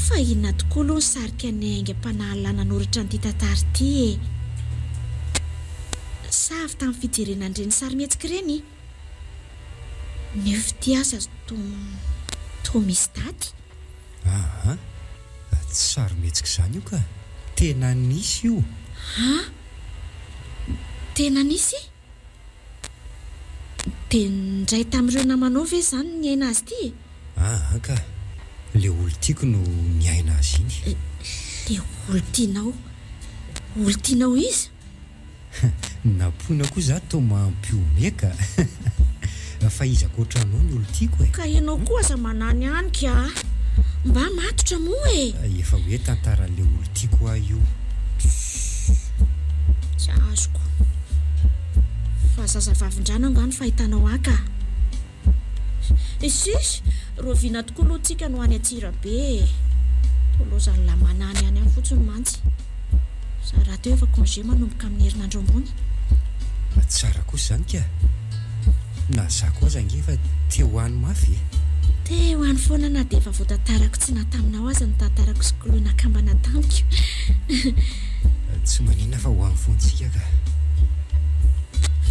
Fa inona tokoa aloha ny sarika ny aingam-panahalana nanoratra n'ity tantara ity sa avy tamin'ny fijerenan'ireny sary mihetsika ireny nefa ity aza toa misy daty. Tsy sary mihetsika izany io ka tena nisy io. Tena nisy? Dia ndray tamin'ireo namanao ve izany ny aina azy ity? Ka le olo tiako no niaina azy iny. Le olo tianao izy? Nampona koa za toa mampiomeka fa izako ohatranao ny olo tiako ka ianao koa aza manany anyka mba matotra moa efa hoe tantaran'le olo tiako io. Tsy azoko fa zazavavin-drano angano fahitanao aka Isis, roviana tokoa aloha tsika no any Antsirabe. Tolozany lamanany any amin'ny fotsiny mantsy. Za raha teo efa congé manomboka amin'ny herinandro ambony. Tsara kosa zany ka. Na za koa zange efa te ho any mafy. Te ho any foana na dia efa voatantarako tsy nataminao aza ny tantarako sy koloina kambana tamiko. Tsy maninona fa ho any foantsika ka.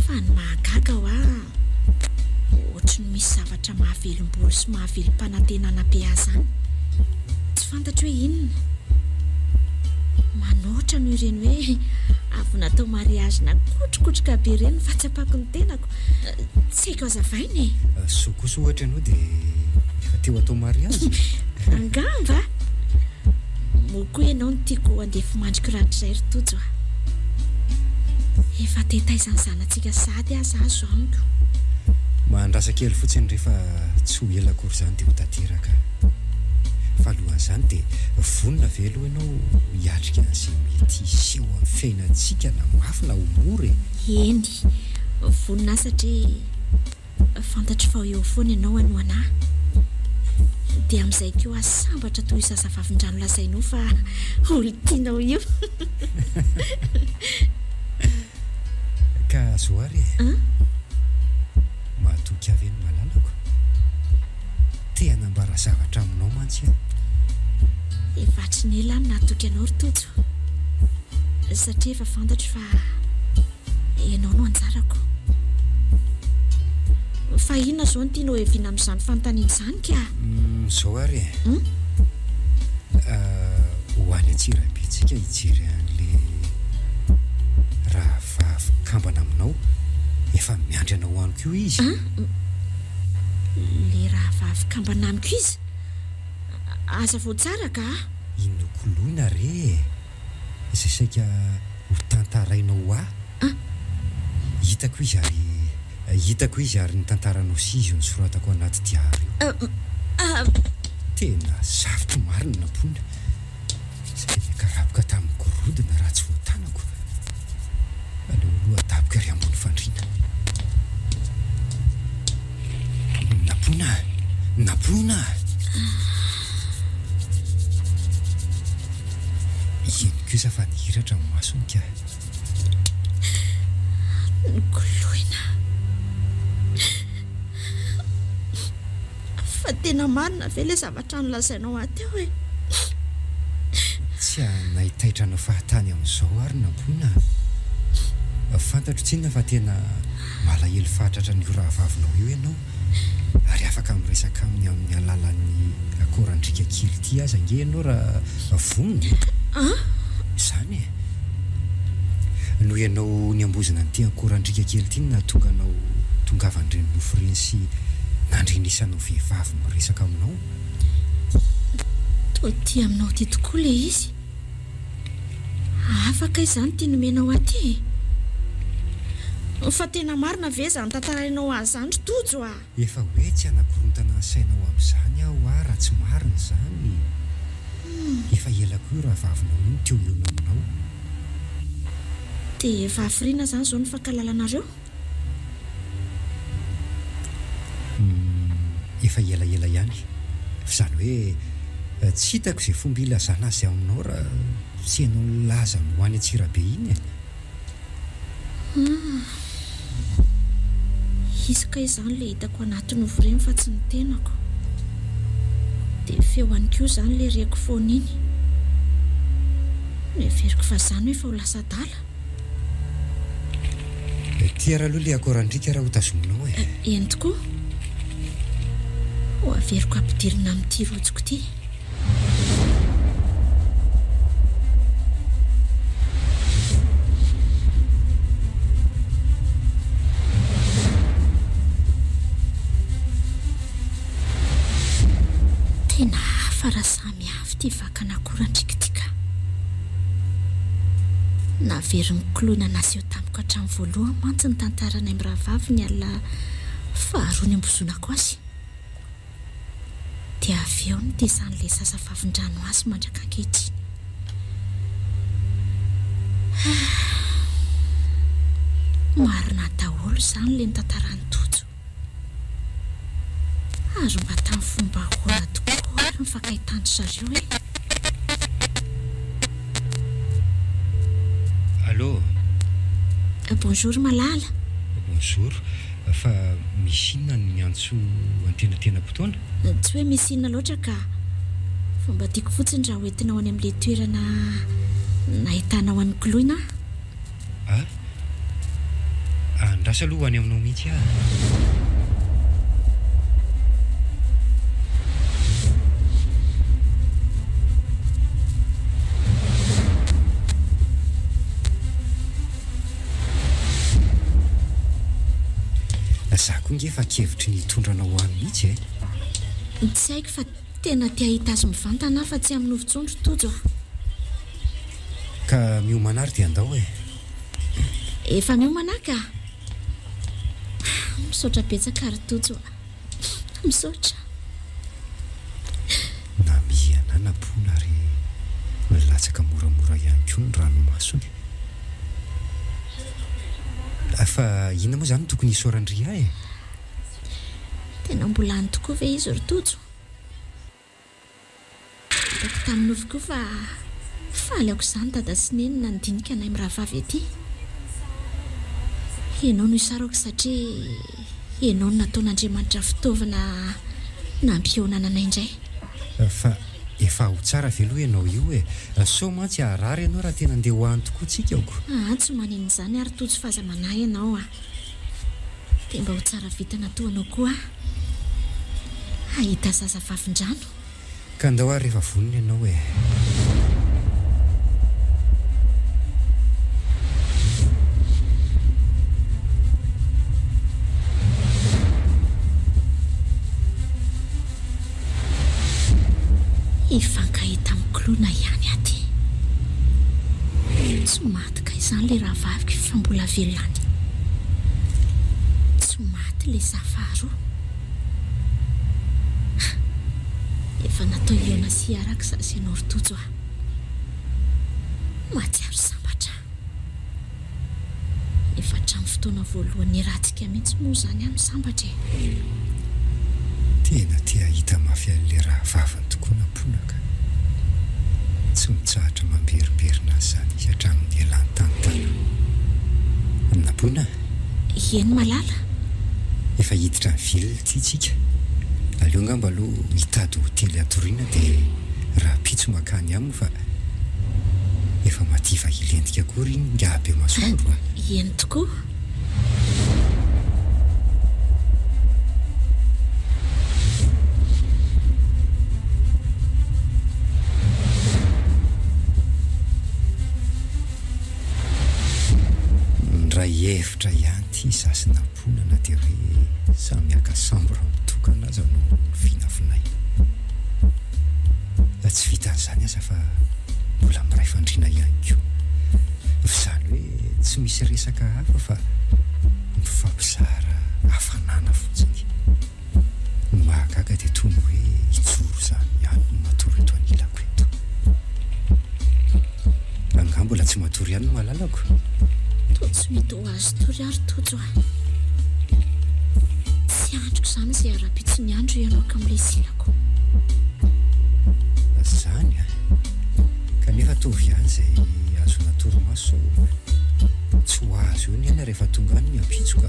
Fa ny mahagaga ho ohatry ny misy zavatra mahavelom-bolo sy mahavelom-panantenana be azy zany. Tsy fantatro hoe inona. Manohitra no ireny hoe avy natao mariage na kotrokotroka be ireny fa tsy apako ny tenako. Tsy haiko azavaina e. So kosa ohatra ianao dia efa teo atao mariage. Angamba moa ianao no tiako handefa mandriko rahatrizay ry tojo a. Efa tetaizany zanantsika sady aza azo amiko. Mahandrasa kely fotsiny rehefa tsy ho ela akory zany dia ho tanteraka. Fa alohan'izany dia vonona ve aloha ianao hiatrika an'izay mety hiseho amin'ny fiainantsika na mafy na ho mora e. Eny, vonona satria fantatro fa eo foana ianao ano anahy. Dia amin'izay koa asambatra toy zazavavin-drano lazainao fa olon-tianao io. Ka zoary e. Mahatoky avy eny malalako. Te hanambara zavatra aminao mantsy aho. Efa tsy nela ny nahatoky anao ry tojo. Satria efa fantatro fa ianao no anjarako. Fa inona zao no tianao hiaviana amin'izany fanontaniana izany ka? Zao ary e. Ho any Antsirabetsika hijery an'le rahavavy kambana aminao. Efa miandry anao any koa izy. Le rahavavy kambana amiko izy? Aza vao tsara ka? Inokoloina re. Izay saika ho tantarainao aho. Hitako izy ary ny tantaranao sy izy no soratako anaty diary io. Tena sarotra marina na pona. Tsy karaboka tamin'ny gorodona raha tsy voatanako. Aleo aloha ataboka ry ambony fandriana. Napona. Ino kosa fa nihiratra ny masony ka. Nikoloina. Fa tena marina ve le zavatra nolazainao ateo e? Tsy nahitaitra anao fahatany amin'izao ary napona. Fantatro tsinona fa tena malahelo fatratra ny rahavavinao io ianao. Ary afaka miresaka aminy amin'ny alalan'ny akorandrika kely ity aza nge ianao raha vonona. Izany e. Noho ianao niambozina n'ity akorandrika kely ity na tonga anao tongavandreny nofireny sy nandrenisanao vehivavy miresaka aminao. Toa tia aminao ty tokoa le izy. Afaka izany tia nomenao aty. Fa tena marina ve zany tantarainao azy zany tojo a? Efa hoe tsy anakorontana ny sainao amin'izany aho raha tsy marina izany. Efa ela koa io rahavavinao io teo eo aminao. Dia efa hafiriana zany zao ny fankalalanareo? Efa ela ihany. Izany hoe tsy hitako izay fomba ilazana azy aminao raha tsy hainao nilaza no ho any Antsirabe iny e. Isaka izany le hitako anaty novoreny fa tsy ny tenako. Dia feo any koa zany le reko foana iny. Neveriko fa zany hoe fa ho lasa dala. Tia raha aloha le akorandrika raha ho tazominao e. Eny tokoa. Ho averiko ampidirina amin'ity rotsoko ity. Tena hafa raha samy hafa ty vakana akorandrikitika. Naveriny koloina naseho tamiko hatramin'ny voalohany mantsy ny tantarana amin'ny rahavavy ny alina faharoa ny ambozonako azy. Dia avy eo ny tezan'ilay zazavavin-drano azy mandraka ankehitriny. Marina daholo izany le ny tantarany tojo. ary mba tamin'ny fomba ahoana tokoa ary mifankahitandry zareo e. Allô? Bonjour Malala. Bonjour. Fa misy inona ny miantso antenatena fotoana? Tsy hoe misy inona loatra ka fomba tiako fotsiny raha hoentinao any amin'ilay toerana nahitanao an'ny koloina. Andrasa aloha any aminao mihitsy aho. Za koa nge efa kevitry ny hitondranao any mihitsy e. Tsy haiko fa tena tia hita azy mivantana fa tsy amin'ny ovintsondro tojo a. Ka miomana ary dia andao e. Efa miomana ka. Misaotra betsaka ary tojo a. Misaotra. Na miana napona ary milatsaka moramora ihany koa ny ranomasony. Fa inona moa zany tokony hisorandry ahy? Tena mbola any tokoa ve izy ry tojo? Hitako tamin'ny ovy koa fa faly aoko izany dada sy neny nandinika anay mirahavavy ety. Ianao no isarako satria ianao no nataon'Andriamanitra fitaovana nampihaonana anay indray. Fa efa ho tsara veloha ianao io e. So mantsy harary ianao raha tena andeha ho any tokoa tsika aoko. Tsy maninona izany ary tojo fahazamanahy ianao a. Dia mba ho tsara vitana toanao koa ahita zaza vavindrano. Ka andao ary rehefa vonona ianao e. Ifankahita amin'ny kolona ihany aty. Tsy maty ka izany ilay rahavaviko fa mbola velany. Tsy maty ilay zafaharoa. Efa natao iona sy araka zasy ianao ry tojo a. Matsiaro sambatra. Efa hatramin'ny fotoana voalohany rahantsika mihitsy moa izany amin'ny sambatra e. Tena tia hita mafy an'ilay rahavaviny tokoa namponaka. Tsy mitsahatra mamberimberina azy izany izy hatramin'ny ialany tantana. Nampona? Eny Malala? Efa hiditra ny vilona ity tsika. Aleo ngamba aloha hitady hotely atoriana dia raha pitso makany aminy fa efa mativa hilendika kory iny ngabe masoandro a. Eny tokoa? Raha hevitra ihany ity zasy namponana dia hoe samy aka sambra mitokana aza no vinafinay. Tsy vitan'izany aza fa mbola miray fandriana ihany koa. Izany hoe tsy misy resaka hafa fa mifampizara hafanana fotsiny. Mahagaga dia toy ny hoe hitsoro izany ihany no matory eto anilako eto. Angamba mbola tsy matory ihany no mahalalako. Tsy mety ho azo tory ary tojo a. Tsy androko izany izay ara-pitsy ny andro ianao ka amin'ilay silako. Izany a. Kanefa tovy ihany izay azo natoromaso. Tsy ho azo eo ny ihany rehefa tonga any ny ampitsoka.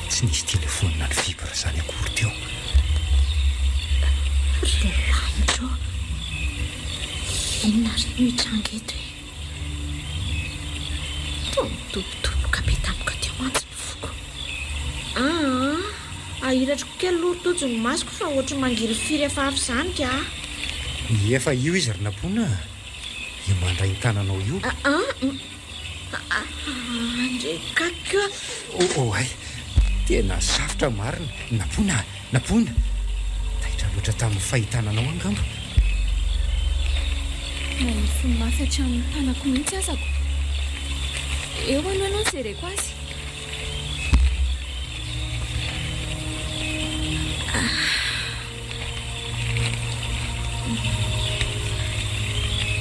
Tsy nisy telefônina ny vibra izany akory teo. Relanitro. Inona ry io hitranga eto e? Toa mitobotoboka be tampoka teo mantsy ny foko. Ahiratriko kely aloha tojo ny masoko fa ohatry mangiry firy afafy izany ka. Efa io izy ry nampona. Io mandray ny tananao io. Andrekaka. Ay. Tena safotra marina. Nampona. Taitra loatra tamin'ny fahitananao angamba. Fony mafy hatramin'ny tanako mihitsy azako. Eo ano ianao ny jereko azy.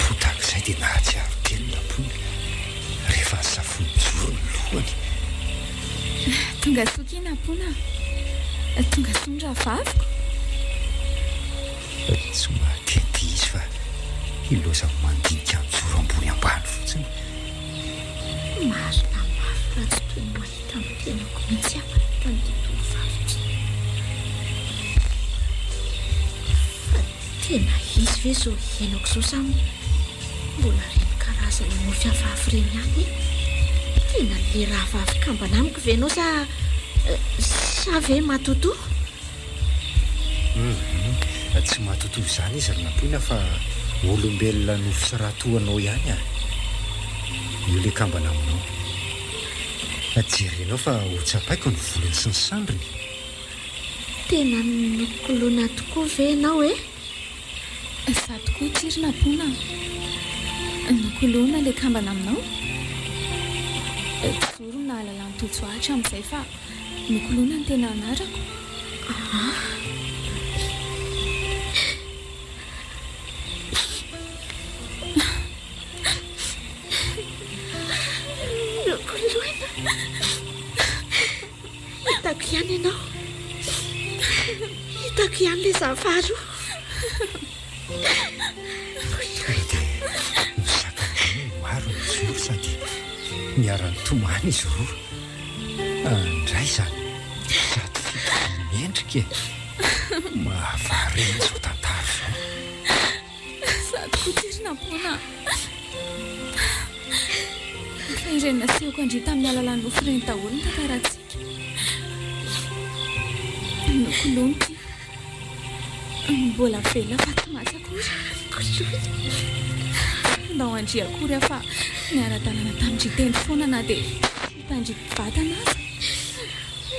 potak'izay dia nahatsiaro teny nampony rehefa safony jorony lohany. Tonga soky nampona, tonga sondra vaviko. Tsy mahatety izy fa iloza mandinika mijoro ambony ambany fotsiny. Marina mafy raha tsy toy ny mahita amin'ny tenako mihitsy aman'itany tontolo vavitra. Fa tena izy ve zao henako zao sa mbola reny karazana mofy avavy reny ihany? Tena le raha vavikambana amiko ve anao sa ve matoto? Tsy matoto izany izy ry nampoina fa olombelona nofo sy rahatoanao ihany io le kambana aminao. Jerenao fa hotsapaiko ny volony sy ny sandriny. Tena nokoloana tokoa ve ianao e? Za tokoa tsiry nampona, nokoloana le kambana aminao. Zoro nahalala ny tojoahatra amin'izay fa nokoloana ny tena anarako. Hitako ihany ianao, hitako ihany le zavaro. Dia misakany maro ny zoro sady miara-ny tomany izy roa. Andray izany sady fitony miendrika mahavareny zao tantara zao. Za tokoa tsiry nampona. Fa ireny nasehoko andry tamin'ny alalan'ny nofo ireny daholo ny tantaratsika. Nokoloany mbola velona fa tsy matsy akory. Ndao andry akory aho fa niara-dalàna tamin-dry teny foana na dia hitandry vatana aza.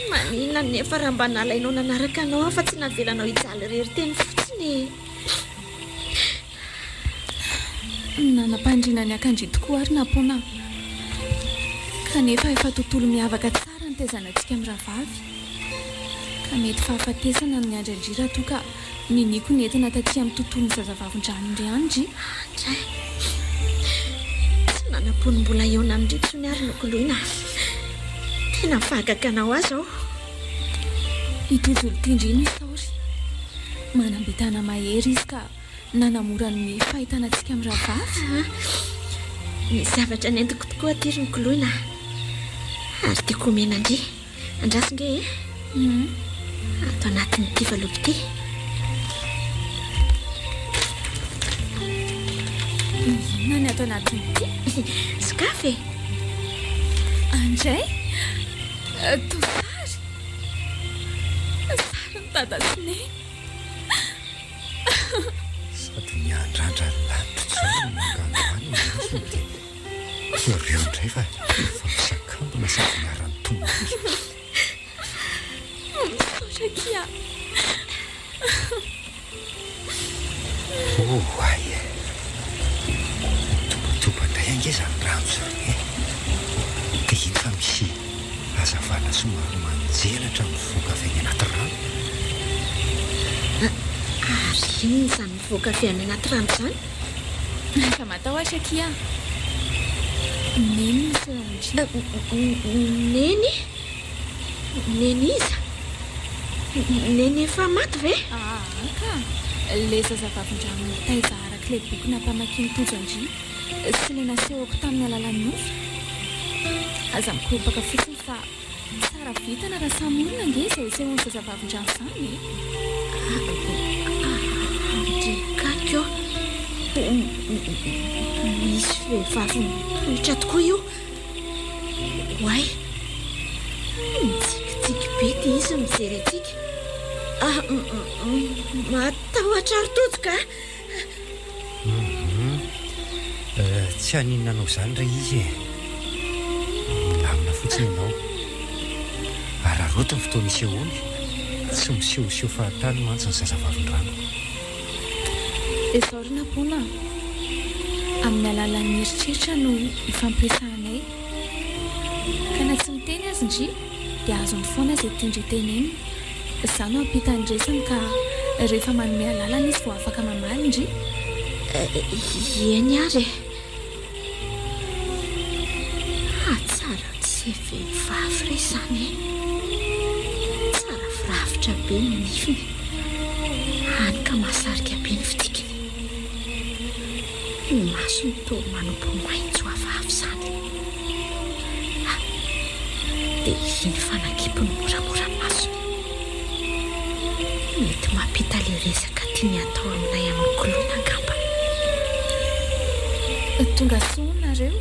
Maninona nefa raha mba nalainao nanaraka anao aho fa tsy navelanao hijaly rery teny fotsiny. Nanam-pandriana ny akandry tokoa ary nampona. Kanefa efa tontolo miavaka tsara ny tezanantsika amin'ny rahavavy. Ka mety fahafatesana ny andry raha toa ka niniko ny entina taty amin'ny tontolon'ny zazavavin-drano ry andry. Andray, tsy nanam-pony mbola eo namindritsony ary nokoloina. Tena vagaka anao azy aho. Itozolo tindriny saory. Manambitana mahery izy ka nanamora ny fahitanantsika amin'ny rahavavy. Ny zavatra nentiko tokoa aty nokoloina. Ary tiako omena andry. Andrasinge e? Ato anatin'ity valopy ity. Inona ny ato anatin'ity? Sakafo e? Andray? Tosary? Sary ny dada sy neny. Sady miandrandra lanitra zao ny manganoany ny masony dia ireo indray fa misakambona sady miara-ny tomony. Misaotra kia. Ay e, tobotoba indray ange izany rano izany e. Dia iny fa misy hazavana somary manjelatra mivoaka avy any anaty rano. Ary iny izany mivoaka avy any anaty rano izany? Fa matao asa kia. Neny misy andry. Neny? Neny iza? Neny efa maty ve? Ka le zazavavin-drano taiza araka ilay boky nampamakiany tojo andry sy le nasehoko tamin'ny alalan'ny nofo. Aza mikoropaka fotsiny fa tsara vitana raha samy olona ange izay sehony zazavavin-drano izany e. Kakio, misy vehivavy mitohitra tokoa io. Oay, mitsikitsiky be ty izy mijery atsika. Matahotra ary tojoka. Tsy haninona anao izany ray izy e. Milamina fotsiny ianao. Araroto ny fotoana isehoany. Tsy misehoseho fahatany mantsy ny zazavavin-drano. Izao ry nampona. Amin'ny alalan'ny eritreritra no ifampiresahanay. Ka na tsy miteny azy ndry dia azony foana izay tiandry teneny. Izany no ampita ny resany ka rehefa manome alalana izy vao afaka mamaly indry. Eny ary tsara tsy vehivavy re izany tsara firavitra be ny nifiny any ka mahasarika be ny fidikiny ny masony toa manompo maitso avavy izany dia iny fanakipony moramora masony mety mampita le resaka tiany atao aminay amin'ny koloina angamba. Tonga soanareo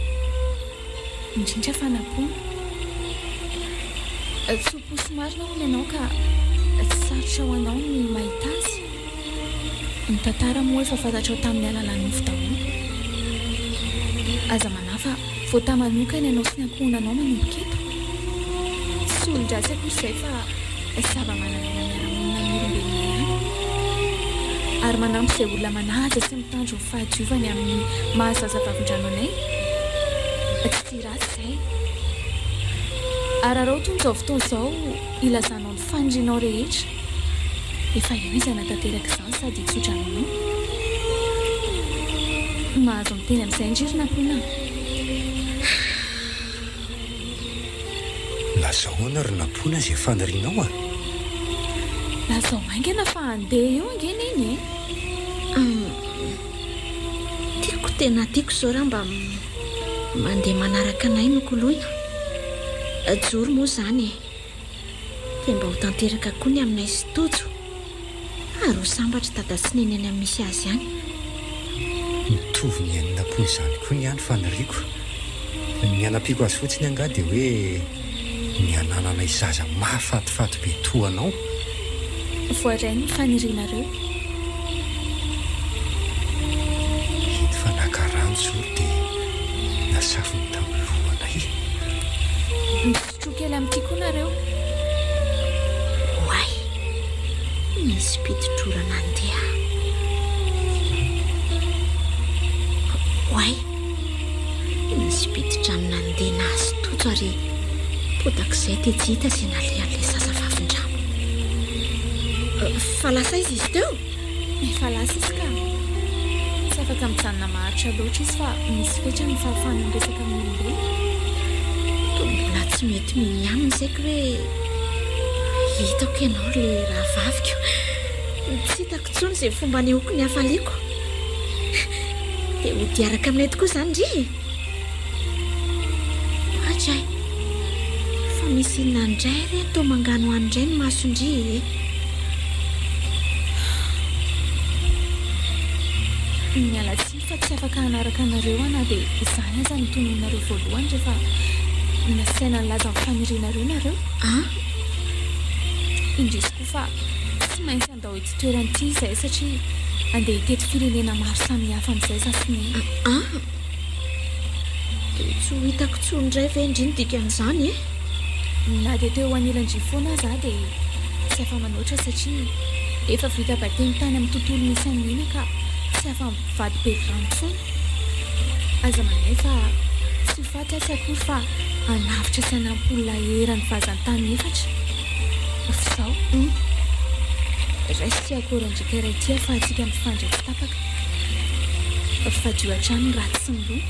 indrindra fanapona tsoposy marina hono ianao ka tsy sarotra ho anao ny mahita azy. Ny tantara moa efa fantatrao tamin'ny alalan'ofo daholo. Aza manafa vao tamanokana ianao sy ny ankohonanao manomboka eto. Tsy olon-dratsy akory izay fa zava-manana miara-monina amin'ny olombelona ihany ary manampy izay olona manaja sy mitandro ny fahadiovany amin'ny mahazaza vavin-drano anay. Tsy ratsy izay ary arao toy izao fotoana izao ilazanao ny fanindrinao rehetra efa eo izy anatanteraka izany sady itsotranao mahazo miteny amin'izay indririna ampona. Lazahoana ry nampona izay fanirianao a? Lazao aingana fa andeha eo angena eny tiako tena tiako izao raha mba mandeha manaraka anay mikoloina. Joro moa izany dia mba ho tanteraka koa ny aminay sy tojo ary ho sambatra dada sy neny any amin'ny misy azy any. Mitovy ny any nampona izany koa ny any faniriako. Ny anampiako azy fotsiny anga dia hoe ny ananana izaza mahafatifaty be toanao. Voaray ny fanirianareo. Eny fa nakarano zoro dia nasafiny tamin'ny lohanay. Misotro kely amin'ity koa nareo. Hoay, misy pidi-drorana andeha. Hoay, misy pidi-dranona andeha nazy toto ary potak'izay dia tsy hita izay nalehan'ilay zaza vavin-drano. Fa lasa izy teo? Efa lasa izy ka tsy afaka mijanona maharitra loatra izy fa misy fetra ny fahafahany miresaka amin'ny olombelona. Mbola tsy mety mihamy saiko hoe hitako ianao le raha vaviko. Tsy hitako intsony izay fomba nehoako ny hafaliako. Dia ho diaraka aminay tokoa izany ndry. Atray, fa misy inona indray re toa mangano andray ny masondry. Miala tsiny fa tsy afaka hanaraka anareo ana dia izany aza nitononareo voalohany rehefa nasaina nilaza ny fanirianareo nareo. Indrisy koa fa tsy maintsy andao ity toeranyity izay satria andeha hitety firenena maro samihafa amin'izay zasiny. Dia tsy ho hitako tsonindray ve indriny dikan'izany na dia teo anilan-dry foana za dia tsy afa manoatra satria efa vita batemy tany amin'ny tontolo misy an'ina ka tsy afa mivady be ranontsony. Aza manay fa tsy faty atsy akory fa anavitra sy anampolona erany vazan-tany efatra. Fizao raisy tsy akoran-drika iray ty afahantsika mifandray tsy tapaka fadio an-trano raty sy ny loto.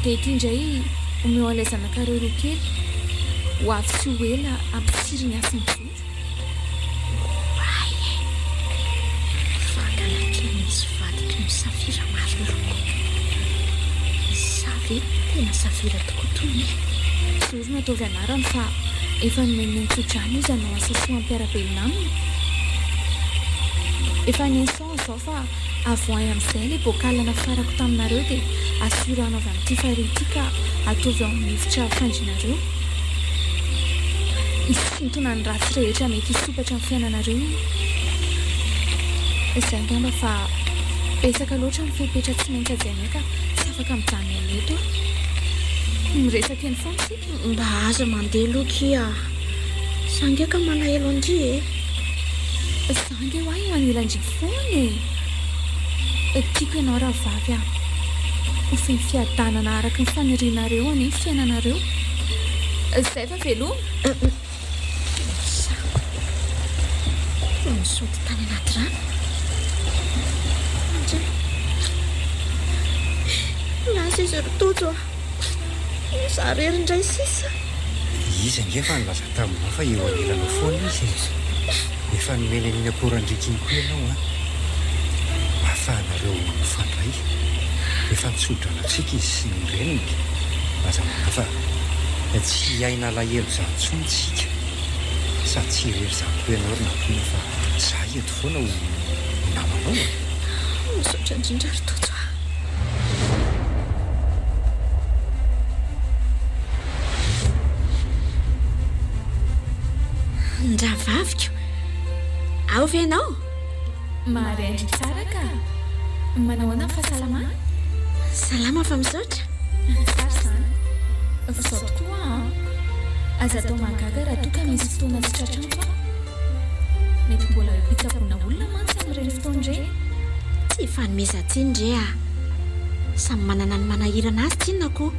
Dia ity indray omeo alaizanakareo roa kely ho avy tsy ho ela ampitsiri ny asiny joro. Misy vadika misafira maro loko. Savy tena safira tokoa toy. Zoro nataovy anarany fa efa nomeny tsodrano izy anao asasoa ampiarabelona aminy. Efa nienson izao fa avoay amin'izay ilay bokalana farako taminareo dia asorano avy amin'ity farihy ity ka atovy ao amin'ny hevitra fandrinareo. Isintona ny ratsy rehetra mety hisopatra amin'ny fiainanareo. Izay ngamba fa betsaka loatra ny fepetra tsy maintsy ajaina ka tsy afaka mijany aleto. Miresaka eny foana sika. Mba aza mandeha lokia. Sangaka malahelo andry Zange ho ahy ho anilan-dry foana tiako ianao raha vavy ho feny fiadanana araka ny fanirianareo any ny fiainanareo. Izay fa veloma. sody tany anaty rano. Lasa izy rotojo za rery indray sisa. Izy angefa nilaza taminao fa eo anilana foana izy efa nomena an'iny akorandrikiny koa ianao ahafahanareo mifandray efa mitsodranatsika izy sy ny reniny aza mana fa tsy aina lahelo zantsontsika sady tsy irery zanko ianao ry nampina fa za eto foana ho namanao misaotra indrindra rotojo ndra vaviko ao ve ianao? Mary andry tsara ka manao ana fahasalamana? Salama fa misaotra. Tsara zany fa tokoa aza atao mahagaga raha toa ka misy fotoana tsy tratrano fa mety mbola hitsaboana olona mantsy amin'ireny fotoana ireny. Tsy fanomeza tsiny ndre samy manana ny manahirana azy tsinonako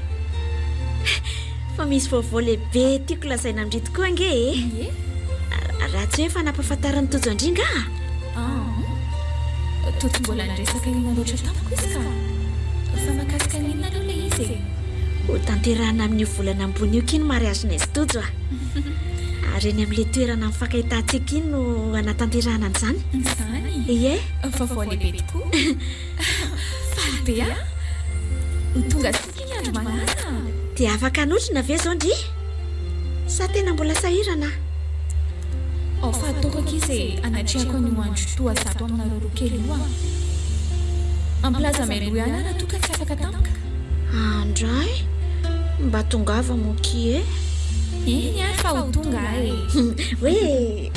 fa misy vaovao lehibe tiako lazaina amindry tokoa ange raha tsy hoe fanampahafantarany tojo andringa toa tsy mbola niresaka inona loatra tamiko izy ka fa makasika n'inona aloha ilay izy ho tanterahana amin'io volana ambony io kiny mariagenaizy tojo ary eny amin'ilay toerana mifakahitantsika iny no anatanterahana an'izany. Izany? Ie. Vaovao lehibe tokoa. Faly be ho tonga sika ny andro manaraka. Dia afaka hanotrina ve izao ndry? Sa tena mbola sahirana? Ao fa ataoko ankizy anatrehako an'io andro toa zato aminareo roa kely io ampilaza mialoha ihany raha toa ka tsy afaka tampoka. Andray mba tongava moky iny ary fa ho tonga hoe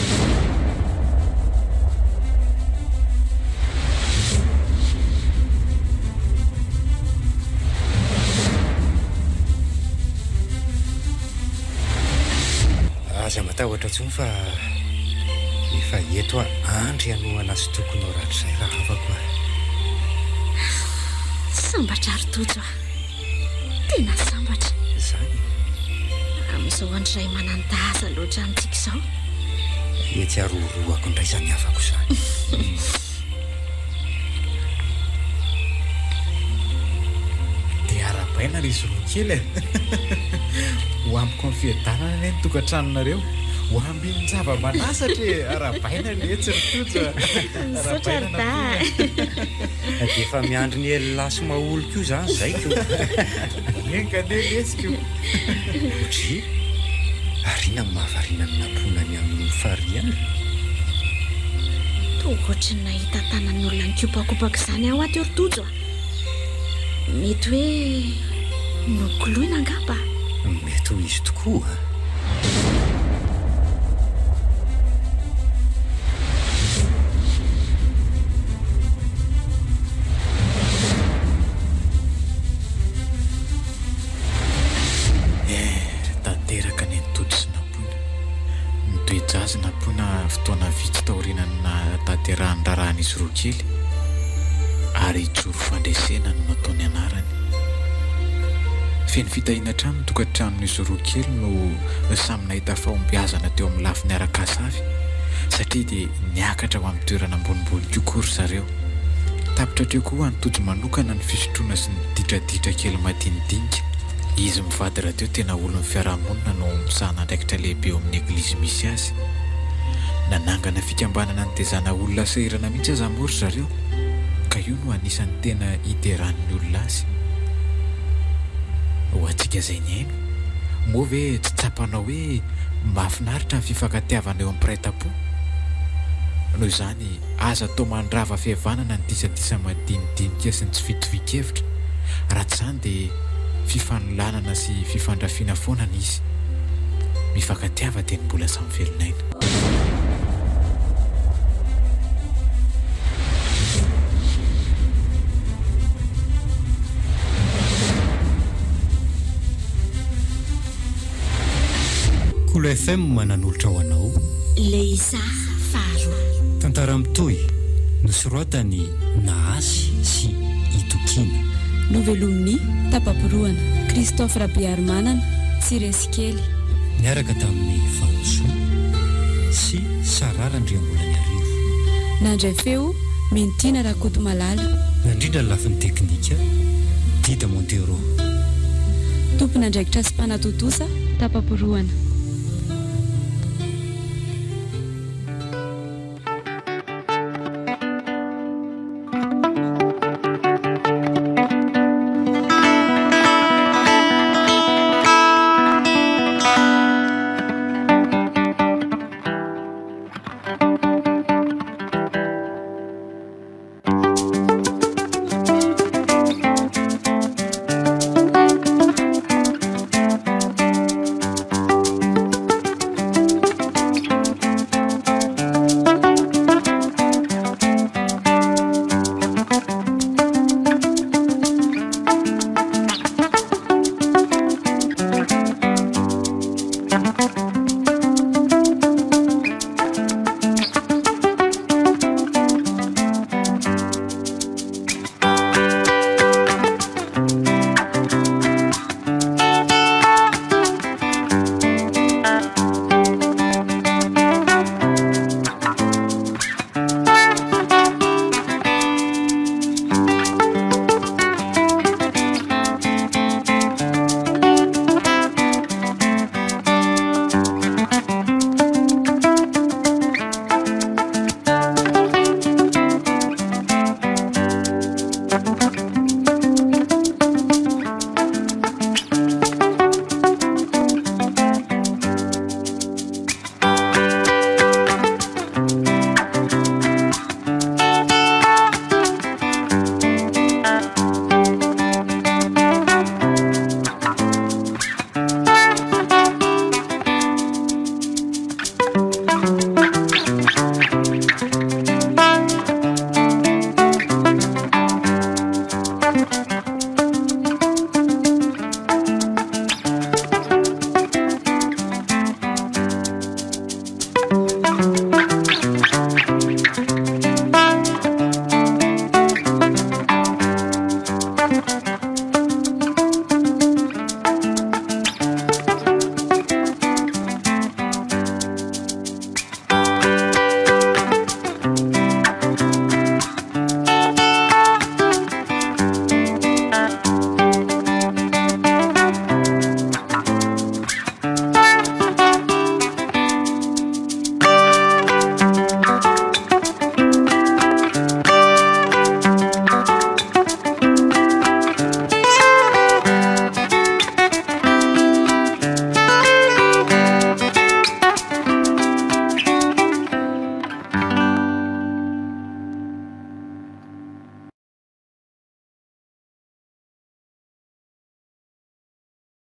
aza matahotra ntsony fa efa eto andry hanohana azy tokony ao rahatrizay raha havako sambatra rotojo tena sambatra zany amin'izao andro iray manandaza loatra amintsika izao ety aroroako indray zany havako zany dia arabaina ry izy roa kely ho ampiko amin'ny fiadanana eny tokantranonareo ho ambin'ny zava-manasatra arabaina letsy rotojo misaotra rda dia efa miandry ny elalasy maholoko io zany zay ko enkane letsiko otry arina ny mahavariana ny namponany amin'ny fariana tokoatra ny nahita tanan'ny olona ny kopakopaka izany aho aty rotojo mety hoe nokoloina angamba mety ho izy tokoa tanteraka ny antody sy nampona mitoejazy nampona fotoana vitsy taorinana tanterahany raharahanizy roa kely ary joro fandresena no nataony anarany feny fitahina trano tokantranon'izy roa kely no samy nahita fahombiazana teo amin'ny lafiny arakasavy satria dia niakatra ho amin'ny toerana ambonimbony kokory zareo tapitra teo koa antojo manokana ny fisotroana sy ny ditraditra kely madinidinika izy mivady raha teo tena olon'ny fiarahamonina no misahana andraikitra lehibe eo amin'ny eglizy misy azy nanangana fikambanana ny tezana olona sahirana mihitsy azamory zareo ka io no anisan'ny tena iteran'ny olona azy ho antsika izay ny aino moa ve tsy tsapanao hoe mahafinaritra ny fifankatiavana eo amin'ny piraita-po noho izany aza atao mandrava fihavanana ny disadisa madinidinika sy ny tsy fitovikevitra raha tsy izany dia fifanolanana sy fifandrafiana foana ny izy mifankatiava dia ny mbola samy velonaina Kolo FM mananolotra ho anao Leisa Faro tantara mitohy nosoratany Nahasy sy Itokina novelominy tapaporoana Christophe Rabiarmanana Tsiresikely miaraka tamin'ny Fanso sy Sararandriambola ny arivo nandray feo mentina rakoto malala nandrindra ny lafin'ny teknika Dida Montero tompona andraikitra sy mpanatotosa tapaporoana